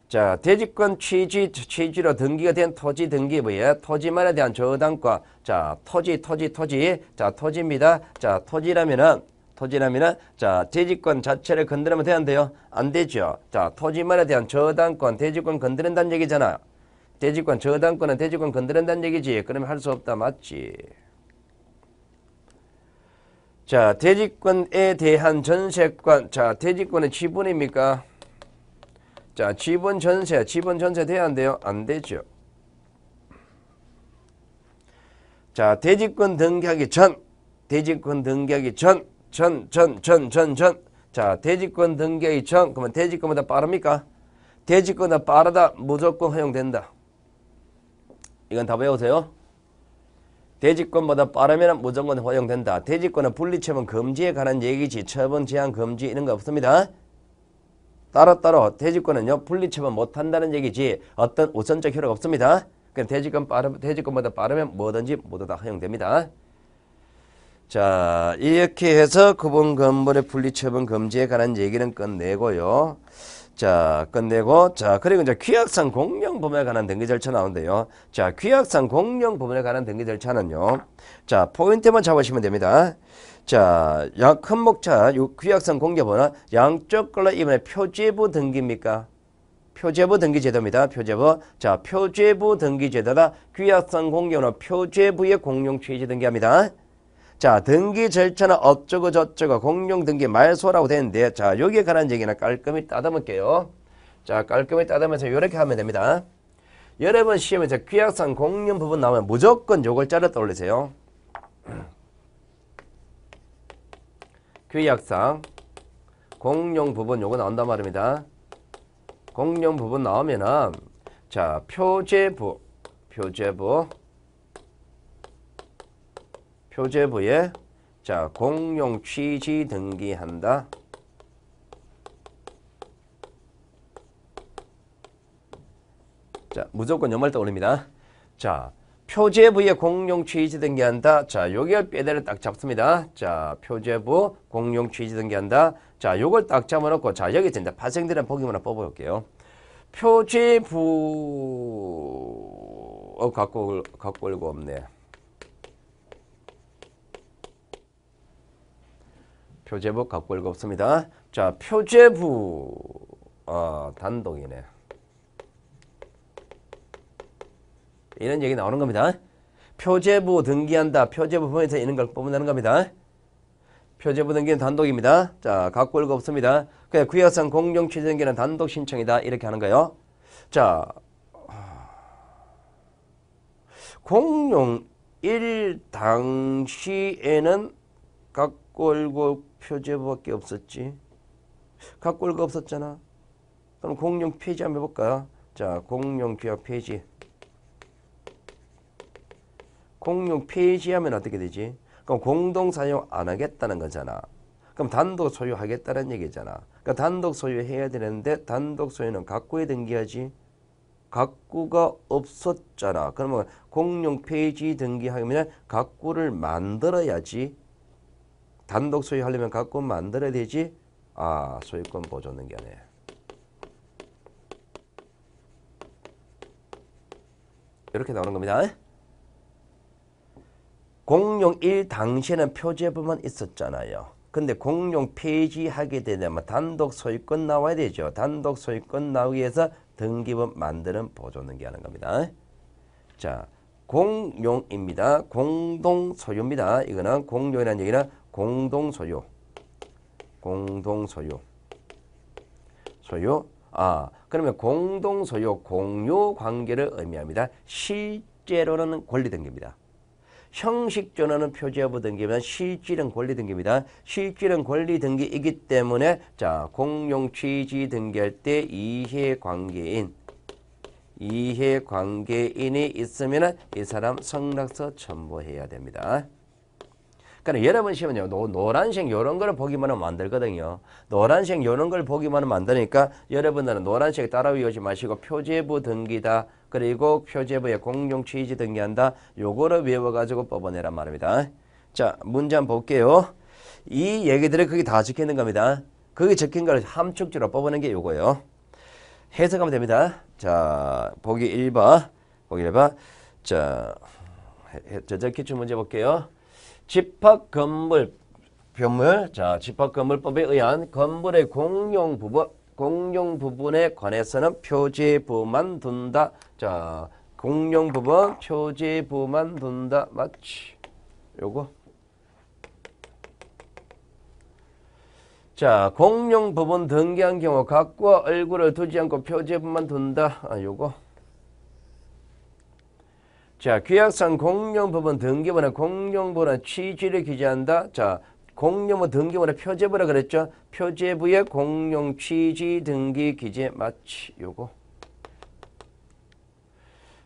자, 대지권 취지로 등기가 된 토지 등기부에 토지만에 대한 저당과 자, 토지. 자, 토지입니다. 자, 토지라면은 자, 대지권 자체를 건드리면 돼야 안 돼요? 안 되죠. 자, 토지만에 대한 저당권, 대지권 건드린다는 얘기잖아. 대지권 저당권은 대지권 건드린다는 얘기지. 그러면 할 수 없다. 맞지? 자, 대지권에 대한 전세권. 자, 대지권은 지분입니까? 자, 지분 전세 돼야 안 돼요? 안 되죠. 자, 대지권 등기하기 전. 자, 대지권 등기하기 전. 그러면 대지권보다 빠릅니까? 대지권보다 빠르다. 무조건 허용된다. 이건 다 외우세요. 대지권보다 빠르면 무조건 허용된다. 대지권은 분리처분 금지에 관한 얘기지. 처분 제한 금지 이런 거 없습니다. 따로 대지권은요 분리처분 못한다는 얘기지 어떤 우선적 효력 없습니다. 그럼 대지권보다 빠르면 뭐든지 모두 다 허용됩니다. 자, 이렇게 해서 구분 건물의 분리 처분 금지에 관한 얘기는 끝내고요. 자, 끝내고, 자, 그리고 이제 규약상 공용 부분에 관한 등기 절차 나오는데요. 자, 규약상 공용 부분에 관한 등기 절차는요. 자, 포인트만 잡으시면 됩니다. 자, 큰 목차, 규약상 공개번호, 양쪽 걸로 이번에 표제부 등기입니까? 표제부 등기제도입니다. 표제부. 자, 표제부 등기제도다. 규약상 공개번호 표제부의 공용 취지 등기합니다. 자, 등기 절차는 어쩌고 저쩌고 공용 등기 말소라고 되는데, 자, 여기에 관한 얘기는 깔끔히 따듬을게요. 자, 깔끔히 따듬으면서 이렇게 하면 됩니다. 여러분 시험에서 규약상 공용 부분 나오면 무조건 요 글자를 떠올리세요. 규약상 공용 부분 요거 나온단 말입니다. 공용 부분 나오면은 자, 표제부에 자, 공용 취지 등기한다. 자, 무조건 요 말 떠올립니다. 자, 표제부에 공용 취지 등기한다. 자, 요게 빼대를 딱 잡습니다. 자, 표제부 공용 취지 등기한다. 자, 요걸 딱 잡아놓고, 자, 여기서 이제 파생되는 보기만 하나 뽑아볼게요. 표제부, 갖고 올거 없네. 표제부 갖고 올거 없습니다. 자, 표제부, 단독이네. 이런 얘기 나오는 겁니다. 표제부 등기한다. 표제부 부분에서 이런 걸 뽑는다는 겁니다. 표제부 등기는 단독입니다. 자, 갖고 올거 없습니다. 그냥 규약상 공용 취지 등기는 단독 신청이다. 이렇게 하는 거예요. 자, 공용 1 당시에는 갖고 올거 표제부밖에 없었지. 갖고 올거 없었잖아. 그럼 공용 폐지 한번 해볼까요? 자, 공용 규약 폐지. 공용 폐지하면 어떻게 되지? 그럼 공동 사용 안 하겠다는 거잖아. 그럼 단독 소유하겠다는 얘기잖아. 그러니까 단독 소유해야 되는데 단독 소유는 갖고에 등기하지. 갖고가 없었잖아. 그러면 공용 폐지 등기하면 갖고를 만들어야지. 단독 소유하려면 갖고 만들어야 되지. 아, 소유권 보존 등기하네. 이렇게 나오는 겁니다. 공용 1 당시에는 표제부만 있었잖아요. 근데 공용 폐지하게 되면 단독 소유권 나와야 되죠. 단독 소유권 나오기 위해서 등기부 만드는 보존 등기하는 겁니다. 자, 공용입니다. 공동 소유입니다. 이거는 공용이라는 얘기는 공동 소유. 공동 소유. 소유. 그러면 공동 소유 공유 관계를 의미합니다. 실제로는 권리 등기입니다. 형식적으로는 표제부 등기면 실질은 권리 등기입니다. 실질은 권리 등기이기 때문에 자, 공용 취지 등기할 때 이해관계인이 있으면 이 사람 성락서 첨부해야 됩니다. 그러니까 여러분 시험은요, 노란색 이런 거를 보기만 하면 안 되거든요. 노란색 이런 걸 보기만 하면 안 되니까 여러분들은 노란색 따라 외우지 마시고 표제부 등기다. 그리고 표제부에 공용 취지 등기한다. 요거를 외워가지고 뽑아내란 말입니다. 자, 문제 한번 볼게요. 이 얘기들을 거기 다 적혀 있는 겁니다. 거기 적힌 걸 함축적으로 뽑아낸 게 요거예요. 해석하면 됩니다. 자, 보기 1번. 보기 1번. 자, 저절 기출 문제 볼게요. 집합건물, 자, 집합건물법에 의한 건물의 공용 부분에 관해서는 표제부만 둔다. 자, 공용 부분 표제부만 둔다. 맞지? 요거. 자, 공용 부분 등기한 경우 각과 얼굴을 두지 않고 표제부만 둔다. 요거. 자, 규약상 공용 부분 등기부는 공용 부분의 취지를 기재한다. 자, 공용부 등기부는 표제부라 그랬죠. 표제부의 공용 취지 등기 기재 맞지? 요거.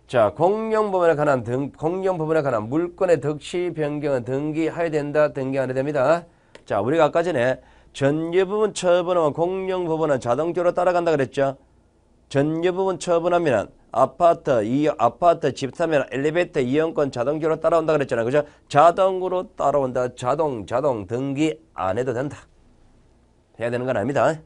자, 공용 부분에 관한 물건의 덕시 변경은 등기해야 된다. 등기 안 해야 됩니다. 자, 우리가 아까 전에 전유 부분 처분하면 공용 부분은 자동적으로 따라간다 그랬죠. 전유 부분 처분하면 아파트, 아파트 집 사면 엘리베이터 이용권 자동적으로 따라온다 그랬잖아. 그죠? 자동으로 따라온다. 자동 등기 안 해도 된다. 해야 되는 건 아닙니다.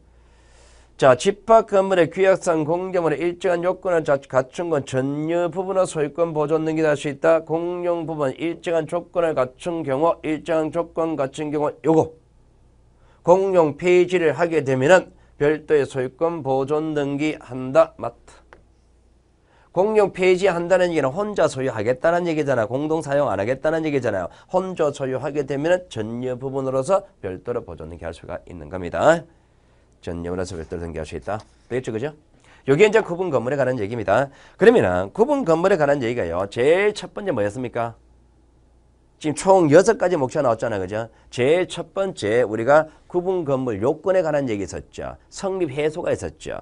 자, 집합 건물의 규약상 공개물의 일정한 요건을 갖춘 건 전유 부분의 소유권 보존 등기를 할 수 있다. 공용 부분 일정한 조건을 갖춘 경우, 일정한 조건 갖춘 경우 요거 공용 폐지를 하게 되면은 별도의 소유권 보존 등기한다. 맞다. 공용 폐지한다는 얘기는 혼자 소유하겠다는 얘기잖아. 공동 사용 안 하겠다는 얘기잖아요. 혼자 소유하게 되면 전유 부분으로서 별도로 보존 등기할 수가 있는 겁니다. 전유로서 별도로 등기할 수 있다. 되겠죠, 그죠? 요게 이제 구분 건물에 관한 얘기입니다. 그러면은 구분 건물에 관한 얘기가요. 제일 첫 번째 뭐였습니까? 지금 총 6가지 목표가 나왔잖아요, 그죠? 제일 첫 번째 우리가 구분 건물 요건에 관한 얘기 있었죠. 성립 해소가 있었죠.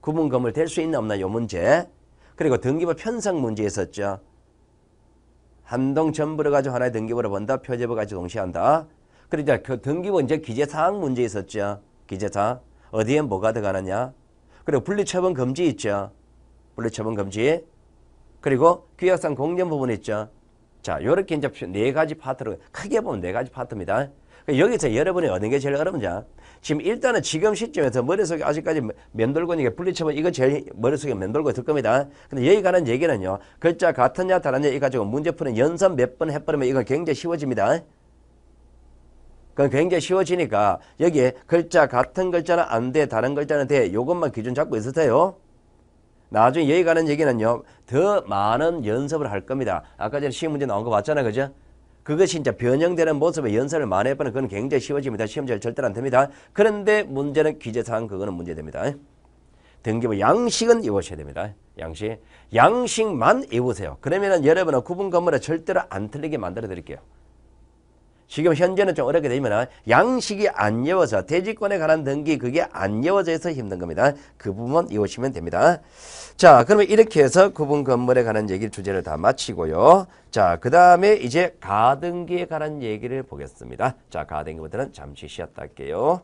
구분 건물 될 수 있나 없나 요 문제. 그리고 등기부 편성 문제 있었죠. 한동 전부를 가지고 하나의 등기부를 본다. 표제부 가지고 동시에 한다. 그러자 그 등기부 이제 기재사항 문제 있었죠. 기재사항. 어디에 뭐가 들어가느냐. 그리고 분리처분 금지 있죠. 분리처분 금지. 그리고 규약상 공정 부분 있죠. 자, 요렇게 이제 4가지 파트로 크게 보면 4가지 파트입니다. 여기서 여러분이 어느 게 제일 어렵냐? 지금 일단은 지금 시점에서 머릿속에 아직까지 맴돌고 있는 게 분리처분 이거 제일 머릿속에 맴돌고 있을 겁니다. 근데 여기 가는 얘기는요. 글자 같으냐 다르냐 이 가지고 문제 푸는 연습 몇 번 해버리면 이건 굉장히 쉬워집니다. 그건 굉장히 쉬워지니까 여기에 글자 같은 글자는 안 돼, 다른 글자는 돼. 요것만 기준 잡고 있으세요. 나중에 여기 가는 얘기는요. 더 많은 연습을 할 겁니다. 아까 전에 시험 문제 나온 거 봤잖아요. 그죠? 그것이 이제 변형되는 모습에 연습을 많이 해보면 그건 굉장히 쉬워집니다. 시험 잘 절대로 안 됩니다. 그런데 문제는 기재사항 그거는 문제됩니다. 등기부 양식은 외우셔야 됩니다. 양식만 외우세요. 그러면은 여러분은 구분 건물에 절대로 안 틀리게 만들어 드릴게요. 지금 현재는 좀 어렵게 되면 양식이 안 외워서 대지권에 관한 등기 그게 안 외워져 있어서 힘든 겁니다. 그 부분 외우시면 됩니다. 자, 그러면 이렇게 해서 구분 건물에 관한 얘기 주제를 다 마치고요. 자, 그 다음에 이제 가등기에 관한 얘기를 보겠습니다. 자, 가등기부터는 잠시 쉬었다 할게요.